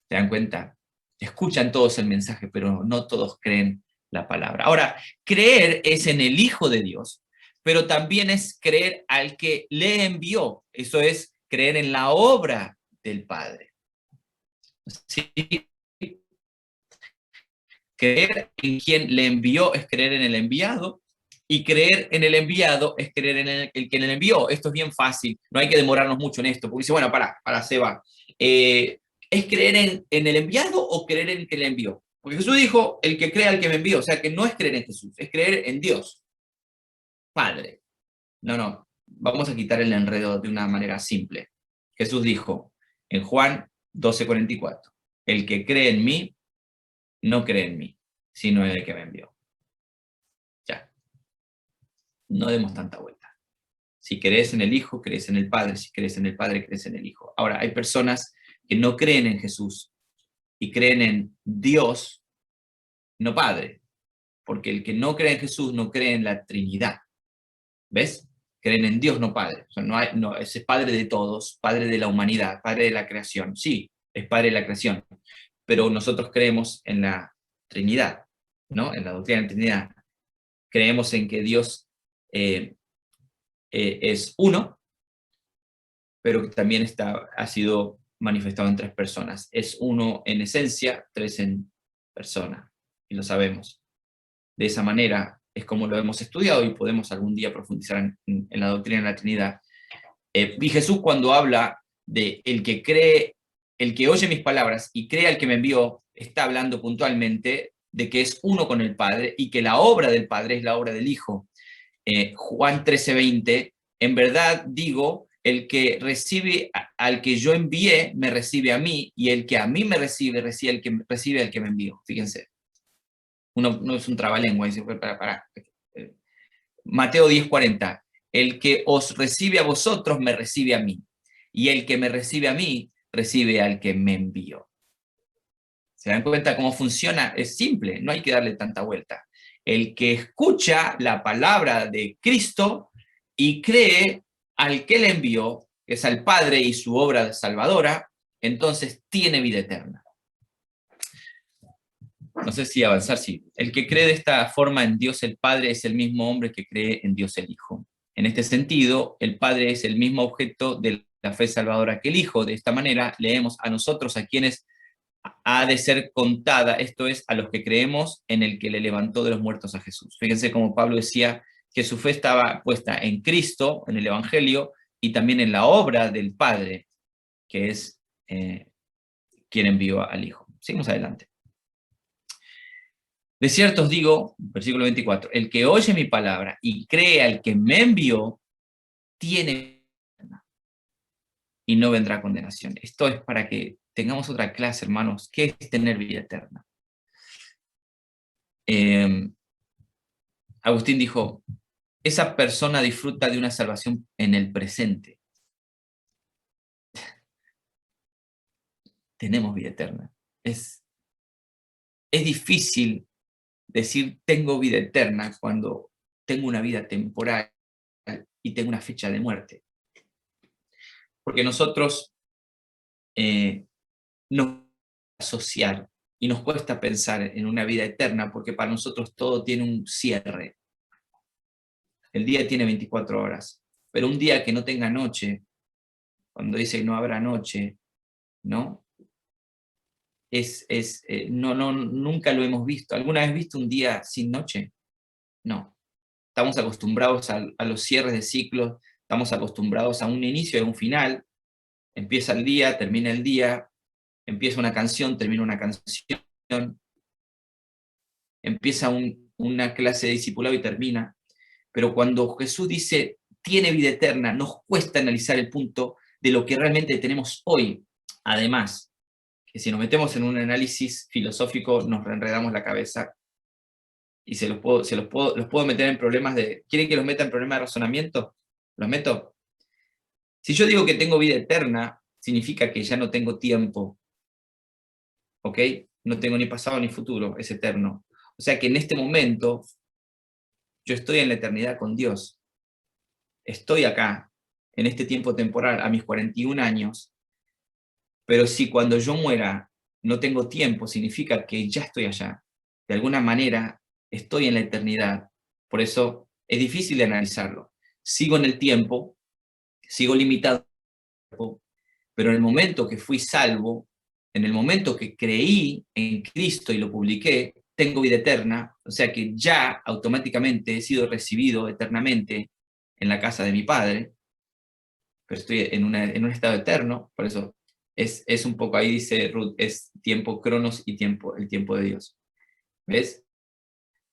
¿Se dan cuenta? Escuchan todos el mensaje, pero no todos creen la palabra. Ahora, creer es en el Hijo de Dios, pero también es creer al que le envió. Eso es creer en la obra del Padre. ¿Sí? Creer en quien le envió es creer en el enviado, y creer en el enviado es creer en el que le envió. Esto es bien fácil, no hay que demorarnos mucho en esto, porque dice, bueno, para Seba, ¿es creer en el enviado o creer en el que le envió? Porque Jesús dijo, el que crea al que me envió, o sea que no es creer en Jesús, es creer en Dios, Padre. No, vamos a quitar el enredo de una manera simple. Jesús dijo en Juan 12:44, el que cree en mí, no cree en mí, sino en el que me envió. Ya, no demos tanta vuelta. Si crees en el Hijo, crees en el Padre. Si crees en el Padre, crees en el Hijo. Ahora, hay personas que no creen en Jesús y creen en Dios, no Padre, porque el que no cree en Jesús no cree en la Trinidad. ¿Ves? Creen en Dios, no Padre. O sea, es Padre de todos, Padre de la humanidad, Padre de la creación. Sí, es Padre de la creación, pero nosotros creemos en la Trinidad, ¿no? En la doctrina de la Trinidad. Creemos en que Dios es uno, pero que también ha sido manifestado en tres personas. Es uno en esencia, tres en persona, y lo sabemos. De esa manera es como lo hemos estudiado y podemos algún día profundizar en la doctrina de la Trinidad. Y Jesús, cuando habla de el que cree, el que oye mis palabras y cree al que me envió, está hablando puntualmente de que es uno con el Padre y que la obra del Padre es la obra del Hijo. Juan 13:20, en verdad digo, el que recibe al que yo envié, me recibe a mí, y el que a mí me recibe, recibe al que me envió. Fíjense. No es un trabalengua, dice, para. Mateo 10:40, el que os recibe a vosotros, me recibe a mí, y el que me recibe a mí, recibe al que me envió. ¿Se dan cuenta cómo funciona? Es simple, no hay que darle tanta vuelta. El que escucha la palabra de Cristo y cree al que le envió, que es al Padre y su obra salvadora, entonces tiene vida eterna. No sé si avanzar, sí. El que cree de esta forma en Dios el Padre es el mismo hombre que cree en Dios el Hijo. En este sentido, el Padre es el mismo objeto de la fe salvadora que el Hijo. De esta manera, leemos a nosotros, a quienes ha de ser contada, esto es, a los que creemos en el que le levantó de los muertos a Jesús. Fíjense como Pablo decía que su fe estaba puesta en Cristo, en el Evangelio, y también en la obra del Padre, que es quien envió al Hijo. Seguimos adelante. De cierto os digo, versículo 24, el que oye mi palabra y cree al que me envió, tiene vida eterna y no vendrá a condenación. Esto es para que tengamos otra clase, hermanos. ¿Qué es tener vida eterna? Agustín dijo, esa persona disfruta de una salvación en el presente. Tenemos vida eterna. Es difícil decir tengo vida eterna cuando tengo una vida temporal y tengo una fecha de muerte. Porque nosotros nos asociar y nos cuesta pensar en una vida eterna porque para nosotros todo tiene un cierre. El día tiene 24 horas, pero un día que no tenga noche, cuando dice que no habrá noche, ¿no? Nunca lo hemos visto. ¿Alguna vez visto un día sin noche? No. Estamos acostumbrados a los cierres de ciclos, estamos acostumbrados a un inicio y a un final. Empieza el día, termina el día, empieza una canción, termina una canción, empieza una clase de discipulado y termina. Pero cuando Jesús dice, tiene vida eterna, nos cuesta analizar el punto de lo que realmente tenemos hoy. Además, que si nos metemos en un análisis filosófico nos enredamos la cabeza y los puedo meter en problemas de... ¿Quieren que los meta en problemas de razonamiento? ¿Los meto? Si yo digo que tengo vida eterna, significa que ya no tengo tiempo, ¿ok? No tengo ni pasado ni futuro, es eterno. O sea que en este momento yo estoy en la eternidad con Dios. Estoy acá, en este tiempo temporal, a mis 41 años, pero si cuando yo muera no tengo tiempo, significa que ya estoy allá. De alguna manera estoy en la eternidad. Por eso es difícil de analizarlo. Sigo en el tiempo, sigo limitado, pero en el momento que fui salvo, en el momento que creí en Cristo y lo publiqué, tengo vida eterna, o sea que ya automáticamente he sido recibido eternamente en la casa de mi Padre, pero estoy en un estado eterno, por eso es un poco, ahí dice Ruth, es tiempo cronos y tiempo, el tiempo de Dios. ¿Ves?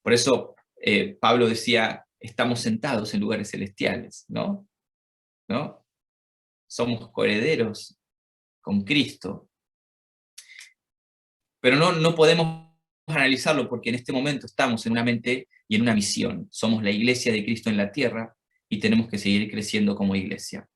Por eso Pablo decía, estamos sentados en lugares celestiales, ¿no? ¿No? Somos coherederos con Cristo. Pero no podemos analizarlo porque en este momento estamos en una mente y en una misión. Somos la iglesia de Cristo en la tierra y tenemos que seguir creciendo como iglesia.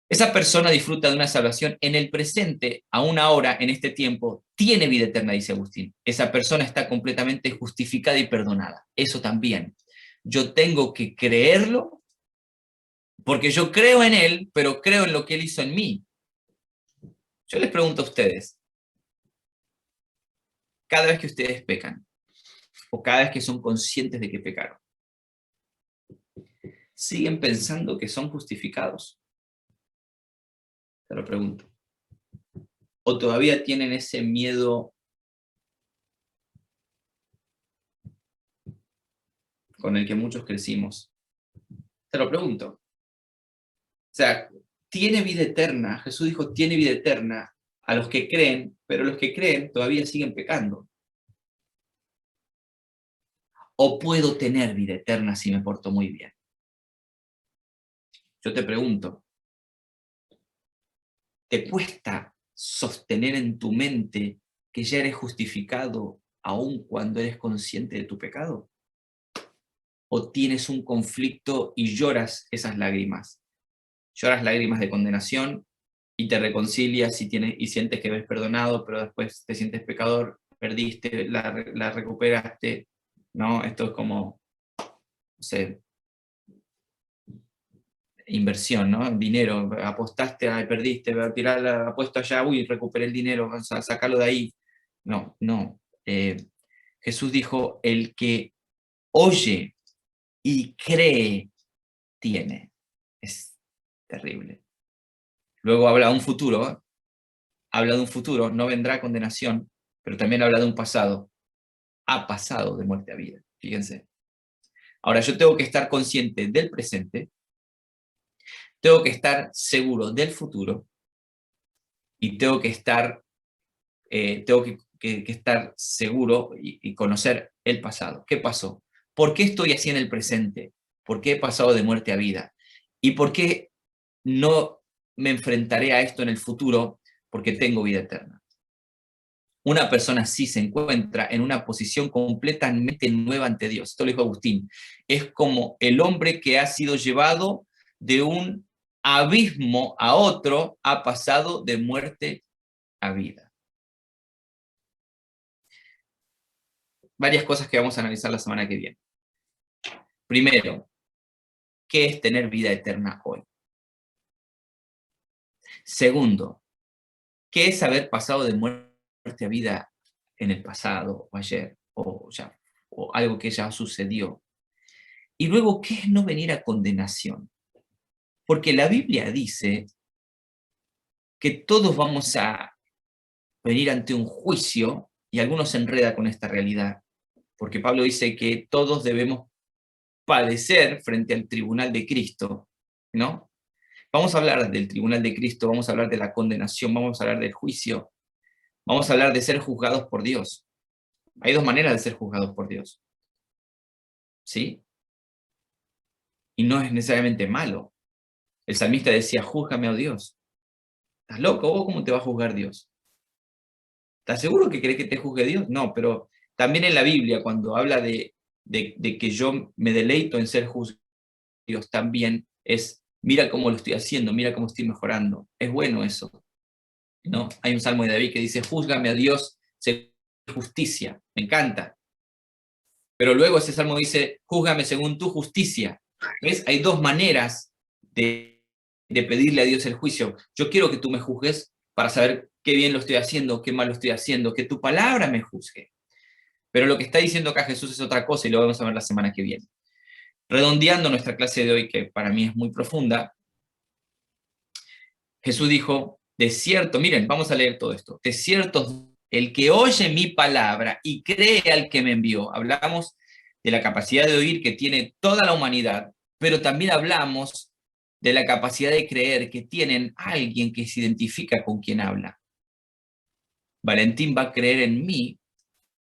Esa persona disfruta de una salvación en el presente, aún ahora, en este tiempo, tiene vida eterna, dice Agustín. Esa persona está completamente justificada y perdonada. Eso también. Yo tengo que creerlo porque yo creo en Él, pero creo en lo que Él hizo en mí. Yo les pregunto a ustedes, cada vez que ustedes pecan, o cada vez que son conscientes de que pecaron, ¿siguen pensando que son justificados? Te lo pregunto. ¿O todavía tienen ese miedo con el que muchos crecimos? Te lo pregunto. O sea, tiene vida eterna. Jesús dijo, tiene vida eterna a los que creen, pero los que creen todavía siguen pecando. ¿O puedo tener vida eterna si me porto muy bien? Yo te pregunto, ¿te cuesta sostener en tu mente que ya eres justificado aun cuando eres consciente de tu pecado? ¿O tienes un conflicto y lloras esas lágrimas? Lloras lágrimas de condenación y te reconcilias y sientes que eres perdonado, pero después te sientes pecador, perdiste, la recuperaste, ¿no? Esto es como, no sé, inversión, ¿no? Dinero, apostaste, perdiste, tirar la apuesta allá, uy, recuperé el dinero, sacarlo de ahí. No, no. Jesús dijo, el que oye y cree, tiene. Es terrible. Luego habla de un futuro, ¿eh? Habla de un futuro, no vendrá condenación, pero también habla de un pasado. Ha pasado de muerte a vida, fíjense. Ahora yo tengo que estar consciente del presente, tengo que estar seguro del futuro y tengo que estar, que estar seguro y conocer el pasado. ¿Qué pasó? ¿Por qué estoy así en el presente? ¿Por qué he pasado de muerte a vida? ¿Y por qué no me enfrentaré a esto en el futuro? Porque tengo vida eterna. Una persona así se encuentra en una posición completamente nueva ante Dios. Esto lo dijo Agustín. Es como el hombre que ha sido llevado de un abismo a otro, ha pasado de muerte a vida. Varias cosas que vamos a analizar la semana que viene. Primero, ¿qué es tener vida eterna hoy? Segundo, ¿qué es haber pasado de muerte a vida en el pasado o ayer o algo que ya sucedió? Y luego, ¿qué es no venir a condenación? Porque la Biblia dice que todos vamos a venir ante un juicio y algunos se enreda con esta realidad, porque Pablo dice que todos debemos padecer frente al tribunal de Cristo, ¿no? Vamos a hablar del tribunal de Cristo, vamos a hablar de la condenación, vamos a hablar del juicio, vamos a hablar de ser juzgados por Dios. Hay dos maneras de ser juzgados por Dios, ¿sí? Y no es necesariamente malo. El salmista decía, júzgame, oh Dios. ¿Estás loco? ¿Vos cómo te va a juzgar Dios? ¿Estás seguro que querés que te juzgue Dios? No, pero también en la Biblia, cuando habla de que yo me deleito en ser juzgado, Dios también es, mira cómo lo estoy haciendo, mira cómo estoy mejorando. Es bueno eso, ¿no? Hay un salmo de David que dice, júzgame a Dios según justicia. Me encanta. Pero luego ese salmo dice, júzgame según tu justicia. ¿Ves? Hay dos maneras de pedirle a Dios el juicio. Yo quiero que tú me juzgues para saber qué bien lo estoy haciendo, qué mal lo estoy haciendo, que tu palabra me juzgue. Pero lo que está diciendo acá Jesús es otra cosa y lo vamos a ver la semana que viene. Redondeando nuestra clase de hoy, que para mí es muy profunda, Jesús dijo, de cierto, miren, vamos a leer todo esto, de cierto, el que oye mi palabra y cree al que me envió, hablamos de la capacidad de oír que tiene toda la humanidad, pero también hablamos de la capacidad de creer que tienen alguien que se identifica con quien habla. Valentín va a creer en mí,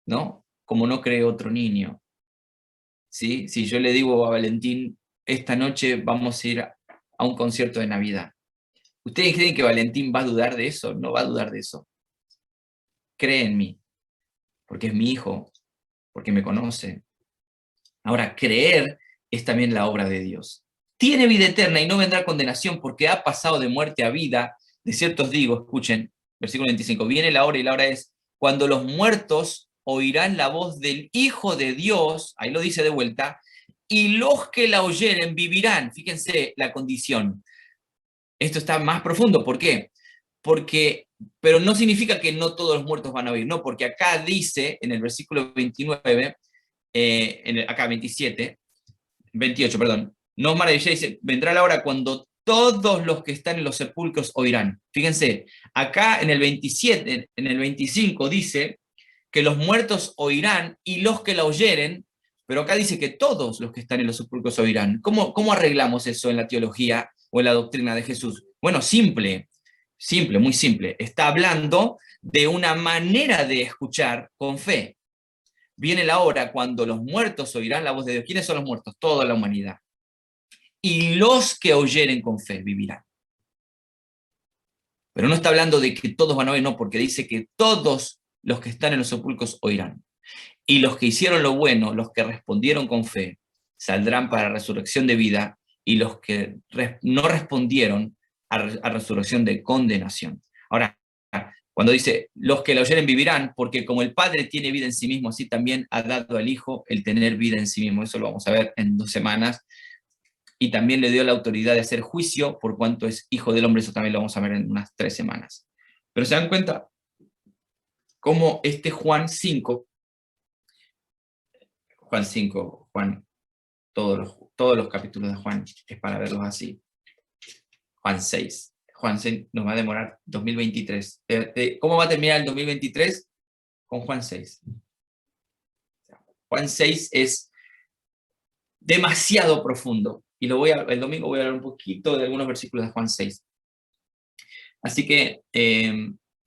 ¿no? Como no cree otro niño. ¿Sí? Si yo le digo a Valentín, esta noche vamos a ir a un concierto de Navidad. ¿Ustedes creen que Valentín va a dudar de eso? No va a dudar de eso. Cree en mí, porque es mi hijo, porque me conoce. Ahora, creer es también la obra de Dios. Tiene vida eterna y no vendrá condenación porque ha pasado de muerte a vida. De cierto os digo, escuchen, versículo 25, viene la hora y la hora es cuando los muertos oirán la voz del Hijo de Dios, ahí lo dice de vuelta, y los que la oyeren vivirán. Fíjense la condición. Esto está más profundo, ¿por qué? Porque, pero no significa que no todos los muertos van a oír, no, porque acá dice en el versículo 29, acá 27, 28, perdón, no os maravilléis, dice, vendrá la hora cuando todos los que están en los sepulcros oirán. Fíjense, acá en el 27, en el 25 dice que los muertos oirán y los que la oyeren, pero acá dice que todos los que están en los sepulcros oirán. ¿Cómo arreglamos eso en la teología o en la doctrina de Jesús? Bueno, simple, simple, muy simple. Está hablando de una manera de escuchar con fe. Viene la hora cuando los muertos oirán la voz de Dios. ¿Quiénes son los muertos? Toda la humanidad. Y los que oyeren con fe vivirán. Pero no está hablando de que todos van a oír, no, porque dice que todos los que están en los sepulcros oirán. Y los que hicieron lo bueno, los que respondieron con fe, saldrán para resurrección de vida, y los que no respondieron a resurrección de condenación. Ahora, cuando dice, los que la oyeren vivirán, porque como el Padre tiene vida en sí mismo, así también ha dado al Hijo el tener vida en sí mismo. Eso lo vamos a ver en 2 semanas. Y también le dio la autoridad de hacer juicio por cuanto es Hijo del Hombre. Eso también lo vamos a ver en unas 3 semanas. Pero se dan cuenta cómo este Juan 5, todos los capítulos de Juan es para verlos así. Juan 6. Juan 6 nos va a demorar 2023. ¿Cómo va a terminar el 2023? Con Juan 6. Juan 6 es demasiado profundo. Y el domingo voy a hablar un poquito de algunos versículos de Juan 6. Así que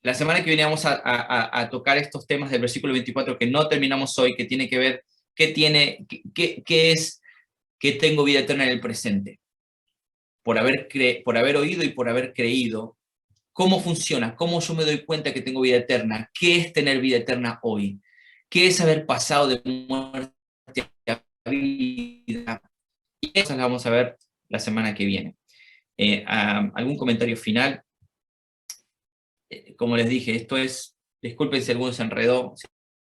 la semana que viene vamos a tocar estos temas del versículo 24 que no terminamos hoy, que tiene que ver qué es que tengo vida eterna en el presente. Por haber oído y por haber creído, cómo funciona, cómo yo me doy cuenta que tengo vida eterna, qué es tener vida eterna hoy, qué es haber pasado de muerte a vida. Y eso lo vamos a ver la semana que viene. ¿Algún comentario final? Como les dije, disculpen si alguno se enredó,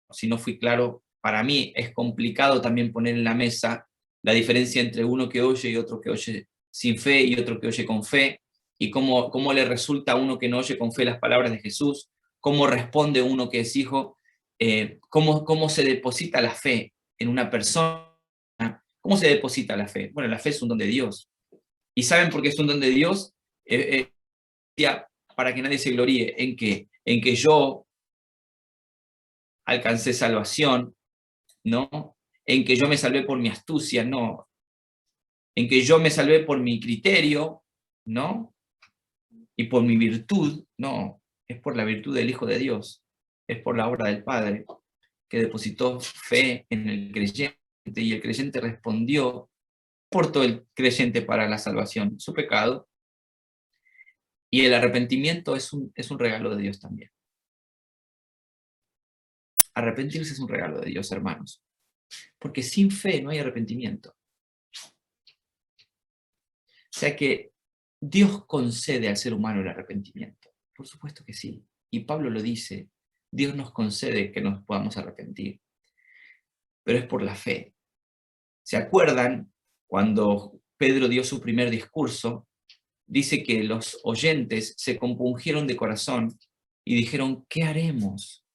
si no fui claro, para mí es complicado también poner en la mesa la diferencia entre uno que oye y otro que oye sin fe y otro que oye con fe, y cómo le resulta a uno que no oye con fe las palabras de Jesús, cómo responde uno que es hijo, cómo se deposita la fe en una persona, cómo se deposita la fe. Bueno, la fe es un don de Dios. ¿Y saben por qué es un don de Dios? Para que nadie se gloríe en que yo alcancé salvación, ¿no? En que yo me salvé por mi astucia, no. En que yo me salvé por mi criterio, ¿no? Y por mi virtud, no. Es por la virtud del Hijo de Dios. Es por la obra del Padre, que depositó fe en el creyente, y el creyente respondió por todo el creyente para la salvación, su pecado, Y el arrepentimiento es un regalo de Dios también. Arrepentirse es un regalo de Dios, hermanos. Porque sin fe no hay arrepentimiento. O sea que Dios concede al ser humano el arrepentimiento. Por supuesto que sí. Y Pablo lo dice, Dios nos concede que nos podamos arrepentir. Pero es por la fe. ¿Se acuerdan cuando Pedro dio su primer discurso? Dice que los oyentes se compungieron de corazón y dijeron, ¿qué haremos?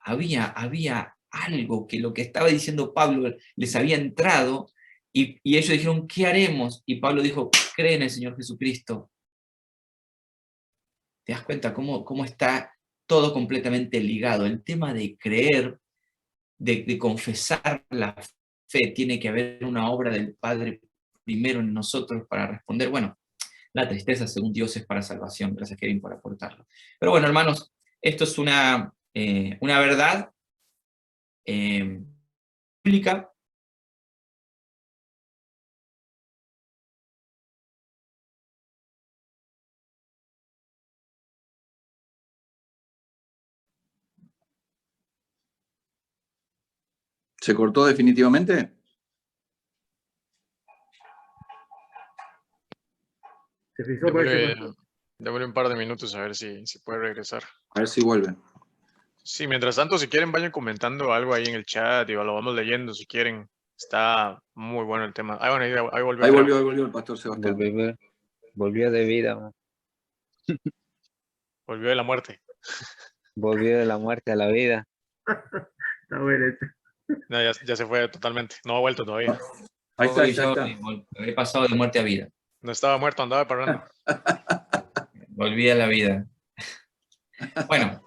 Había algo que lo que estaba diciendo Pablo les había entrado y ellos dijeron, ¿qué haremos? Y Pablo dijo, cree en el Señor Jesucristo. ¿Te das cuenta cómo está todo completamente ligado? El tema de creer, de confesar la fe, tiene que haber una obra del Padre primero en nosotros para responder. Bueno, la tristeza, según Dios, es para salvación. Gracias, Kevin, por aportarlo. Pero bueno, hermanos, esto es una verdad bíblica. ¿Se cortó definitivamente? Se frizó, parece. Démosle un par de minutos a ver si puede regresar. A ver si vuelve. Sí, mientras tanto, si quieren, vayan comentando algo ahí en el chat y lo vamos leyendo si quieren. Está muy bueno el tema. Bueno, ahí volvió. Ahí volvió el pastor Sebastián. Volvió de vida, man. Volvió de la muerte. Volvió de la muerte a la vida. Está bueno este. No, ya se fue totalmente. No ha vuelto todavía. Ahí está, ahí Yo está. he pasado de muerte a vida. No estaba muerto, andaba parando. Volví a la vida. Bueno,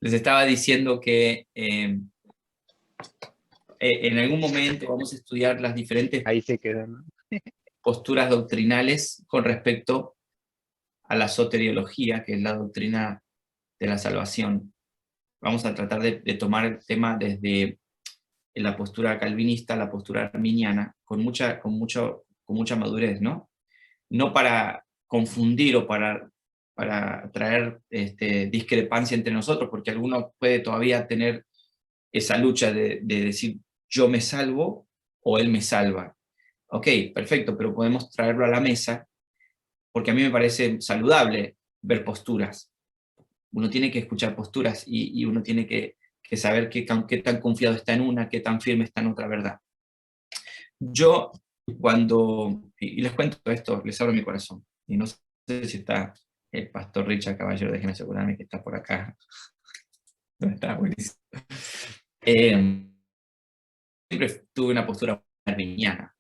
les estaba diciendo que en algún momento vamos a estudiar las diferentes Ahí se quedó, ¿no? posturas doctrinales con respecto a la soteriología, que es la doctrina de la salvación. Vamos a tratar de tomar el tema desde la postura calvinista, la postura arminiana, con mucha madurez, ¿no? No para confundir o para traer discrepancia entre nosotros, porque alguno puede todavía tener esa lucha de decir yo me salvo o él me salva. Ok, perfecto, pero podemos traerlo a la mesa, porque a mí me parece saludable ver posturas. Uno tiene que escuchar posturas y uno tiene que saber qué tan confiado está en una, qué tan firme está en otra verdad. Yo y les cuento esto, les abro mi corazón, y no sé si está el pastor Richard Caballero, déjenme asegurarme que está por acá. ¿Dónde está? Buenísimo. Siempre tuve una postura arminiana.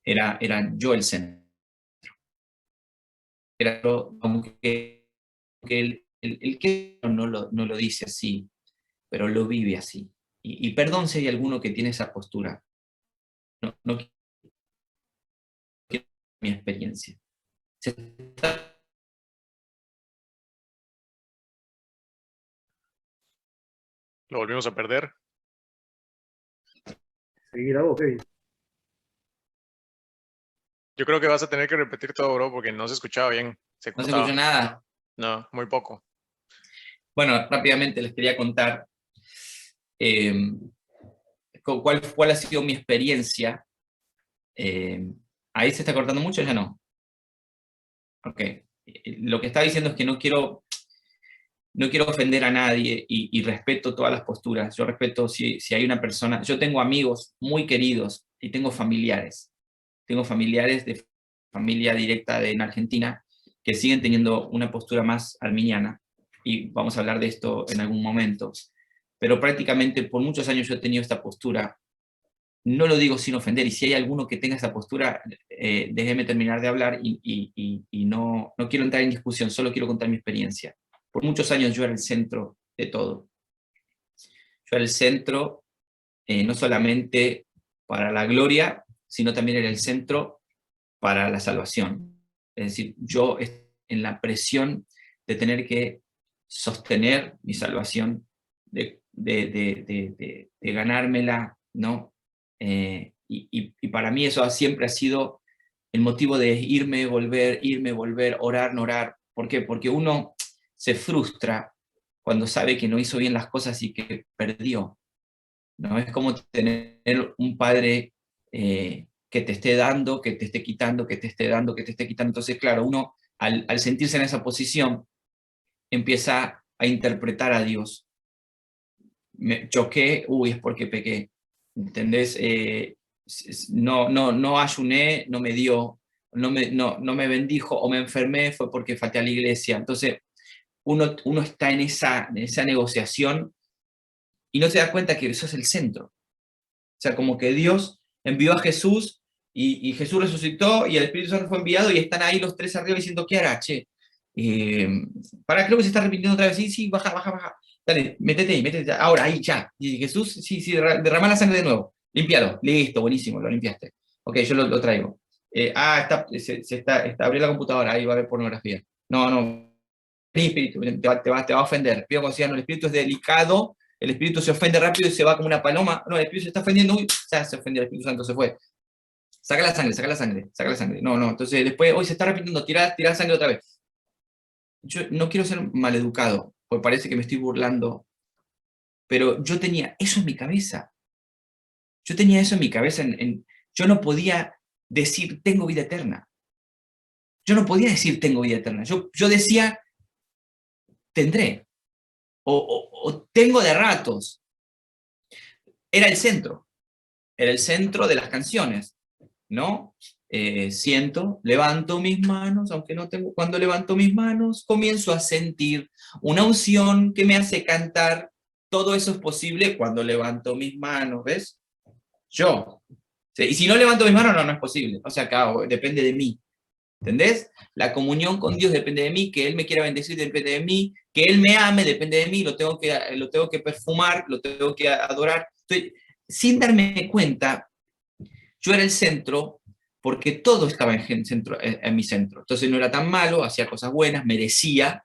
Era yo el centro. Era yo, aunque el que no lo dice así, pero lo vive así. Y perdón si hay alguno que tiene esa postura. No quiero mi experiencia. Lo volvimos a perder. Seguir la voz, Kevin. Yo creo que vas a tener que repetir todo, bro, porque no se escuchaba bien. No se cortaba. escucha nada. No, muy poco. Bueno, rápidamente les quería contar cuál ha sido mi experiencia. ¿Ahí se está cortando mucho o ya no? Ok. Lo que está diciendo es que no quiero ofender a nadie y respeto todas las posturas. Yo respeto si hay una persona. Yo tengo amigos muy queridos y tengo familiares. Tengo familiares de familia directa en Argentina que siguen teniendo una postura más arminiana, y vamos a hablar de esto en algún momento. Pero prácticamente por muchos años yo he tenido esta postura. No lo digo sin ofender, y si hay alguno que tenga esa postura, déjeme terminar de hablar y no quiero entrar en discusión, solo quiero contar mi experiencia. Por muchos años yo era el centro de todo. Yo era el centro no solamente para la gloria, sino también era el centro para la salvación. Es decir, yo en la presión de tener que sostener mi salvación, de ganármela, ¿no? Y para mí eso siempre ha sido el motivo de irme, volver, orar, no orar. ¿Por qué? Porque uno se frustra cuando sabe que no hizo bien las cosas y que perdió. ¿No? Es como tener un padre que te esté dando, que te esté quitando, que te esté dando, que te esté quitando. Entonces, claro, uno al sentirse en esa posición empieza a interpretar a Dios. Me choqué, uy, es porque pequé. ¿Entendés? No ayuné, no me dio, no me bendijo, o me enfermé, fue porque falté a la iglesia. Entonces, uno está en esa negociación y no se da cuenta que eso es el centro. O sea, como que Dios envió a Jesús y Jesús resucitó y el Espíritu Santo fue enviado y están ahí los tres arriba diciendo, ¿qué hará, che? Creo que se está repitiendo otra vez. Sí, baja. Dale, métete ahí, métete. Ahora, ahí, ya. Y Jesús, sí, derrama la sangre de nuevo. Límpialo. Listo, buenísimo, lo limpiaste. Ok, yo lo traigo. Abrió la computadora, ahí va a haber pornografía. No. El espíritu te va a ofender. Pido conciencia, el espíritu es delicado, el espíritu se ofende rápido y se va como una paloma. No, el espíritu se está ofendiendo, uy, ya se ofendió, el Espíritu Santo se fue. Saca la sangre. No. Entonces después, hoy se está repitiendo, tirar sangre otra vez. Yo no quiero ser maleducado, porque parece que me estoy burlando, pero yo tenía eso en mi cabeza. Yo tenía eso en mi cabeza. Yo no podía decir, tengo vida eterna. Yo no podía decir, tengo vida eterna. Yo decía, tendré. O tengo de ratos. Era el centro de las canciones, ¿no? Levanto mis manos, aunque no tengo, cuando levanto mis manos, comienzo a sentir una unción que me hace cantar. Todo eso es posible cuando levanto mis manos, ¿ves? Yo. Sí, y si no levanto mis manos, no es posible. O sea, acá depende de mí. ¿Entendés? La comunión con Dios depende de mí, que Él me quiera bendecir depende de mí, que Él me ame depende de mí, lo tengo que perfumar, lo tengo que adorar. Entonces, sin darme cuenta, yo era el centro porque todo estaba en mi centro. Entonces no era tan malo, hacía cosas buenas, merecía,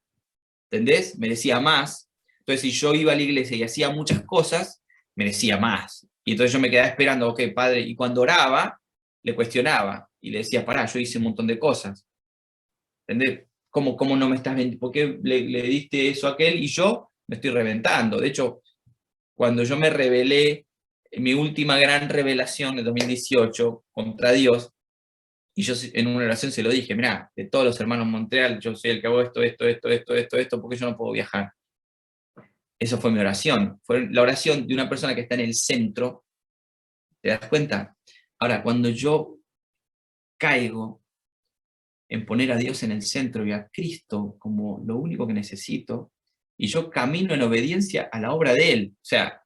¿entendés? Merecía más. Entonces si yo iba a la iglesia y hacía muchas cosas, merecía más. Y entonces yo me quedaba esperando, ok, padre, y cuando oraba, le cuestionaba y le decía, pará, yo hice un montón de cosas. ¿Entendés? ¿Cómo no me estás vendiendo? ¿Por qué le diste eso a aquel y yo me estoy reventando? De hecho, cuando yo me rebelé, mi última gran revelación de 2018 contra Dios, y yo en una oración se lo dije, mirá, de todos los hermanos Montreal, yo soy el que hago esto, porque yo no puedo viajar. Eso fue mi oración. Fue la oración de una persona que está en el centro. ¿Te das cuenta? Ahora, cuando yo caigo en poner a Dios en el centro y a Cristo como lo único que necesito, y yo camino en obediencia a la obra de Él. O sea,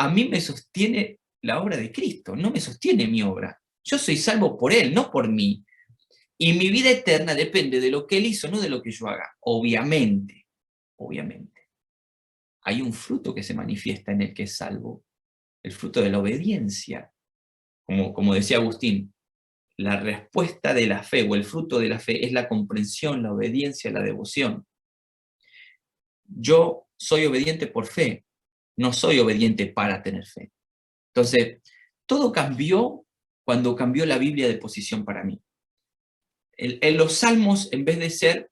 a mí me sostiene la obra de Cristo, no me sostiene mi obra. Yo soy salvo por Él, no por mí. Y mi vida eterna depende de lo que Él hizo, no de lo que yo haga. Obviamente. Hay un fruto que se manifiesta en el que es salvo, el fruto de la obediencia. Como decía Agustín, la respuesta de la fe o el fruto de la fe es la comprensión, la obediencia, la devoción. Yo soy obediente por fe, no soy obediente para tener fe. Entonces, todo cambió cuando cambió la Biblia de posición para mí. En los salmos, en vez de ser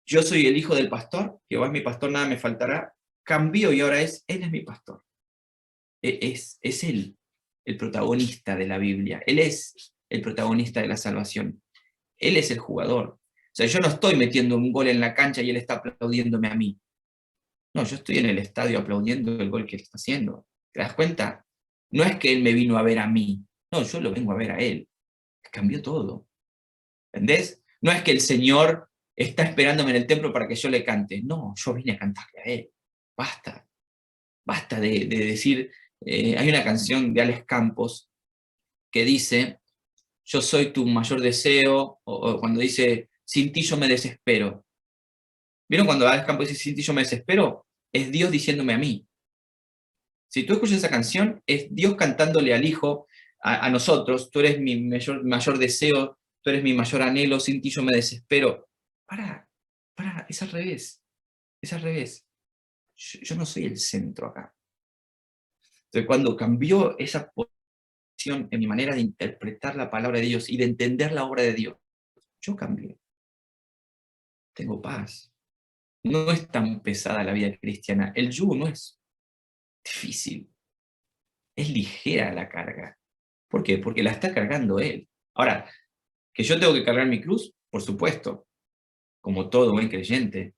yo soy el hijo del pastor, Jehová es mi pastor, nada me faltará, cambió y ahora Él es mi pastor. Es Él el protagonista de la Biblia, Él es el protagonista de la salvación, Él es el jugador. O sea, yo no estoy metiendo un gol en la cancha y Él está aplaudiéndome a mí. No, yo estoy en el estadio aplaudiendo el gol que Él está haciendo. ¿Te das cuenta? No es que Él me vino a ver a mí, no, yo lo vengo a ver a Él. Cambió todo. ¿Entendés? No es que el Señor está esperándome en el templo para que yo le cante. No, yo vine a cantarle a Él. Basta de decir, hay una canción de Alex Campos que dice, yo soy tu mayor deseo, o cuando dice, sin ti yo me desespero. ¿Vieron cuando Alex Campos dice, sin ti yo me desespero? Es Dios diciéndome a mí. Si tú escuchas esa canción, es Dios cantándole al Hijo, a nosotros, tú eres mi mayor deseo, tú eres mi mayor anhelo, sin ti yo me desespero. Para, es al revés. Yo no soy el centro acá. Entonces, cuando cambió esa posición en mi manera de interpretar la palabra de Dios y de entender la obra de Dios, yo cambié. Tengo paz. No es tan pesada la vida cristiana. El yugo no es difícil. Es ligera la carga. ¿Por qué? Porque la está cargando Él. Ahora, ¿que yo tengo que cargar mi cruz? Por supuesto. Como todo buen creyente.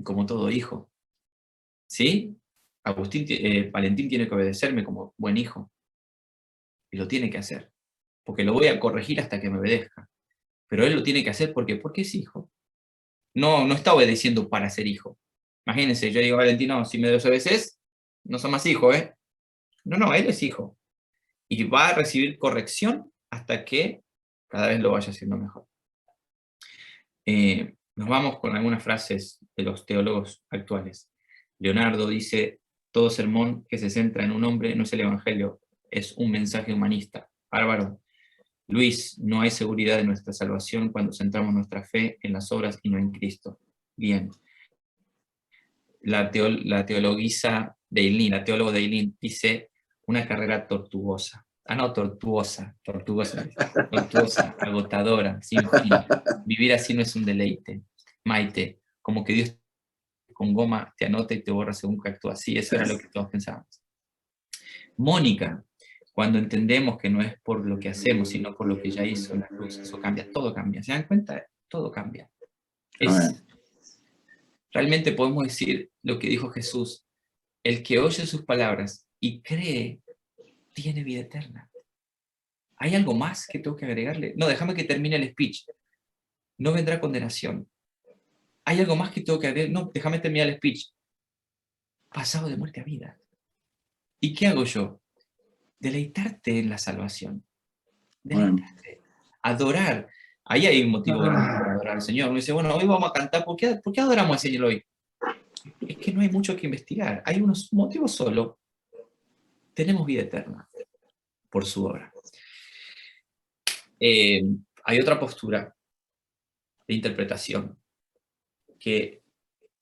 Como todo hijo. ¿Sí? Valentín tiene que obedecerme como buen hijo. Y lo tiene que hacer. Porque lo voy a corregir hasta que me obedezca. Pero él lo tiene que hacer porque es hijo. No está obedeciendo para ser hijo. Imagínense, yo digo, Valentino, si me desobedeces, no sos más hijo, ¿eh? No, él es hijo. Y va a recibir corrección hasta que cada vez lo vaya haciendo mejor. Nos vamos con algunas frases de los teólogos actuales. Leonardo dice, todo sermón que se centra en un hombre no es el evangelio, es un mensaje humanista. Bárbaro. Luis, no hay seguridad de nuestra salvación cuando centramos nuestra fe en las obras y no en Cristo. Bien. La teologuisa Deilin, la teóloga Deilin dice, una carrera tortuosa. Tortuosa, agotadora, sin fin. Vivir así no es un deleite. Maite, como que Dios con goma te anota y te borra según que actúa. Sí, eso era lo que todos pensábamos. Mónica, cuando entendemos que no es por lo que hacemos, sino por lo que ya hizo en la cruz, eso cambia, todo cambia. ¿Se dan cuenta? Todo cambia. Realmente podemos decir lo que dijo Jesús, el que oye sus palabras y cree, tiene vida eterna. ¿Hay algo más que tengo que agregarle? No, déjame que termine el speech. No vendrá condenación. ¿Hay algo más que tengo que agregar? No, déjame terminar el speech. Pasado de muerte a vida. ¿Y qué hago yo? Deleitarte en la salvación. Deleitarte. Adorar. Ahí hay un motivo para adorar al Señor. Uno dice, bueno, hoy vamos a cantar. ¿Por qué adoramos al Señor hoy? Es que no hay mucho que investigar. Hay unos motivos solo. Tenemos vida eterna por su obra. Hay otra postura de interpretación que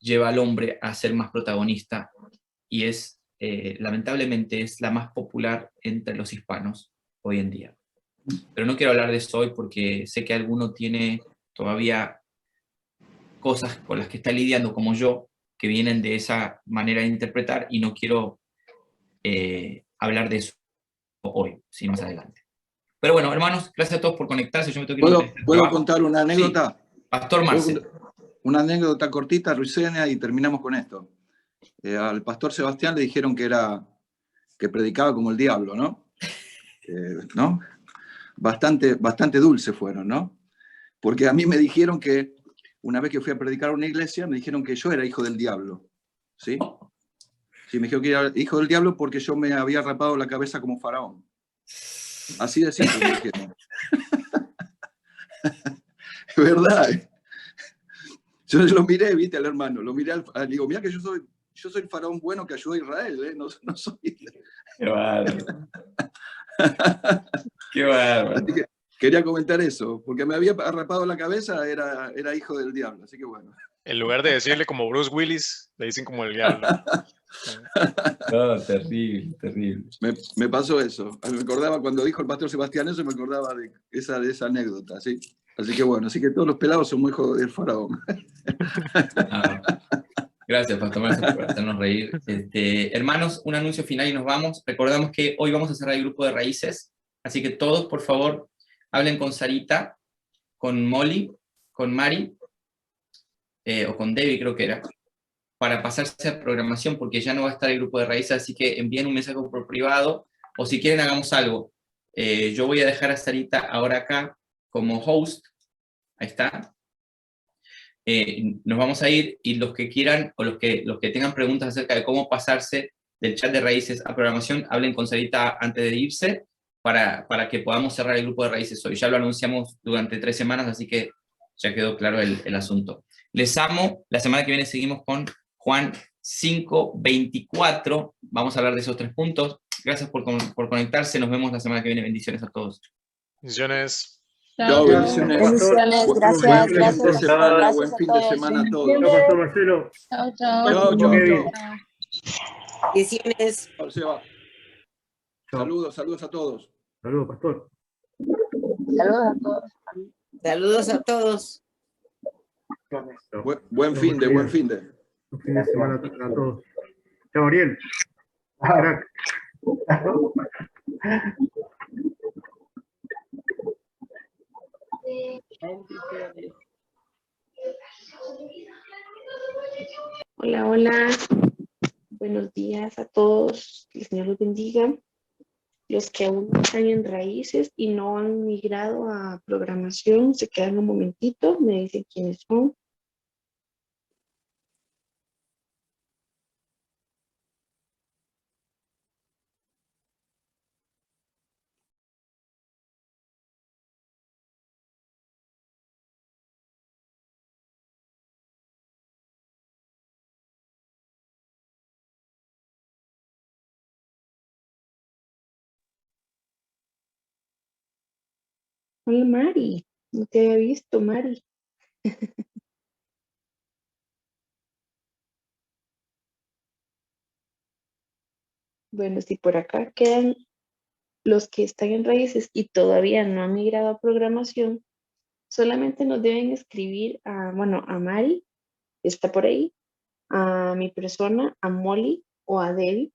lleva al hombre a ser más protagonista y es, lamentablemente, es la más popular entre los hispanos hoy en día. Pero no quiero hablar de eso hoy porque sé que alguno tiene todavía cosas con las que está lidiando como yo, que vienen de esa manera de interpretar y no quiero hablar de eso hoy, sino más adelante. Pero bueno, hermanos, gracias a todos por conectarse. Yo me tengo que ¿Puedo contar una anécdota? Sí. Pastor Marcel. Una anécdota cortita, Ruisenia, y terminamos con esto. Al pastor Sebastián le dijeron que predicaba como el diablo, ¿no? ¿No? Bastante dulce fueron, ¿no? Porque a mí me dijeron que, una vez que fui a predicar a una iglesia, me dijeron que yo era hijo del diablo, ¿sí? Sí, me dijeron que era hijo del diablo porque yo me había rapado la cabeza como faraón. Así de simple me dijeron. Es verdad. Yo lo miré, viste, al hermano, lo miré, digo, mira que yo soy el faraón bueno que ayudó a Israel, no soy... Qué bárbaro. Qué bárbaro. Así que quería comentar eso, porque me había rapado la cabeza, era hijo del diablo, así que bueno. En lugar de decirle como Bruce Willis, le dicen como el diablo. No, terrible, terrible. Me pasó eso. Me acordaba cuando dijo el pastor Sebastián eso, me acordaba de esa anécdota, ¿sí? Así que bueno, así que todos los pelados son muy hijos del faraón. Gracias, Pastor Marcel, por hacernos reír. Hermanos, un anuncio final y nos vamos. Recordamos que hoy vamos a cerrar el grupo de raíces, así que todos, por favor, hablen con Sarita, con Molly, con Mari, o con Debbie creo que era, para pasarse a programación, porque ya no va a estar el grupo de raíces, así que envíen un mensaje por privado, o si quieren hagamos algo. Yo voy a dejar a Sarita ahora acá como host, ahí está. Nos vamos a ir, y los que quieran, o los que tengan preguntas acerca de cómo pasarse del chat de raíces a programación, hablen con Sarita antes de irse, para que podamos cerrar el grupo de raíces hoy. Ya lo anunciamos durante 3 semanas, así que ya quedó claro el asunto. Les amo, la semana que viene seguimos con Juan 5:24, vamos a hablar de esos 3 puntos. Gracias por conectarse, nos vemos la semana que viene, bendiciones a todos. Bendiciones. Chao, bendiciones. Gracias. Buen fin de semana a todos. Chao, Pastor Marcelo. Chao. Chao. Kevin. Bendiciones. Chao, Seba. Chao. Saludos a todos. Saludos, pastor. Saludos a todos. Saludos a todos. Chao. Buen fin de. Un fin de semana a todos. Chao, Ariel. Crack. Hola, hola. Buenos días a todos. Que el Señor los bendiga. Los que aún están en raíces y no han migrado a programación, se quedan un momentito, me dicen quiénes son. Hola, Mari. No te había visto, Mari. Bueno, si por acá quedan los que están en raíces y todavía no han migrado a programación, solamente nos deben escribir a Mari, que está por ahí, a mi persona, a Molly o a Debbie.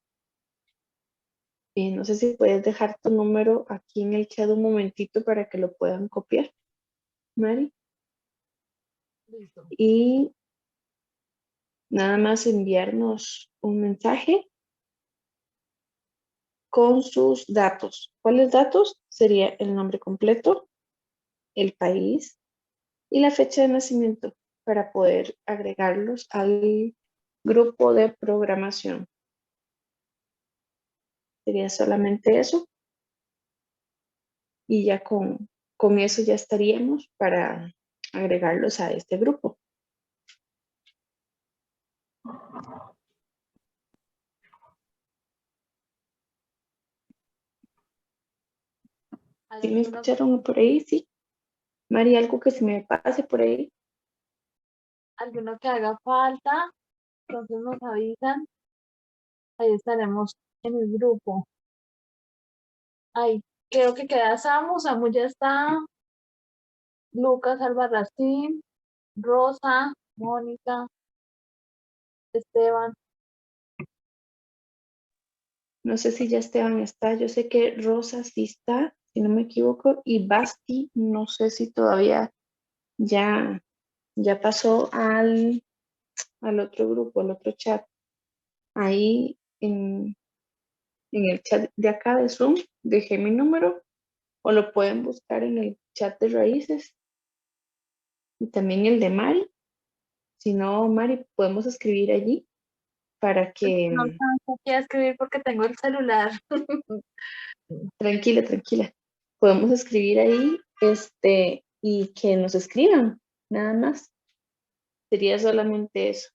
No sé si puedes dejar tu número aquí en el chat un momentito para que lo puedan copiar, Mari. Listo. Y nada más enviarnos un mensaje con sus datos. ¿Cuáles datos? Sería el nombre completo, el país y la fecha de nacimiento para poder agregarlos al grupo de programación. Sería solamente eso. Y ya con eso ya estaríamos para agregarlos a este grupo. ¿Sí me escucharon por ahí? Sí. Mari, algo que se me pase por ahí. Alguno que haga falta, entonces nos avisan. Ahí estaremos en el grupo. Ahí creo que queda Samu ya está. Lucas Albarracín, Rosa, Mónica, Esteban. No sé si ya Esteban está. Yo sé que Rosa sí está, si no me equivoco. Y Basti, no sé si todavía ya pasó al otro grupo, al otro chat. Ahí en el chat de acá de Zoom dejé mi número o lo pueden buscar en el chat de raíces y también el de Mari. Si no, Mari, podemos escribir allí para que... No alcanzo aquí a escribir porque tengo el celular. Tranquila. Podemos escribir ahí y que nos escriban, nada más. Sería solamente eso.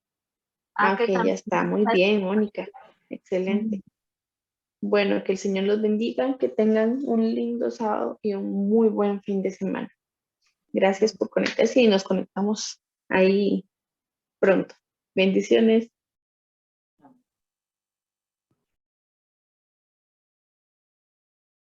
Ok, ya también. está. Muy bien, Mónica. Excelente. Bueno, que el Señor los bendiga, que tengan un lindo sábado y un muy buen fin de semana. Gracias por conectarse y nos conectamos ahí pronto. Bendiciones.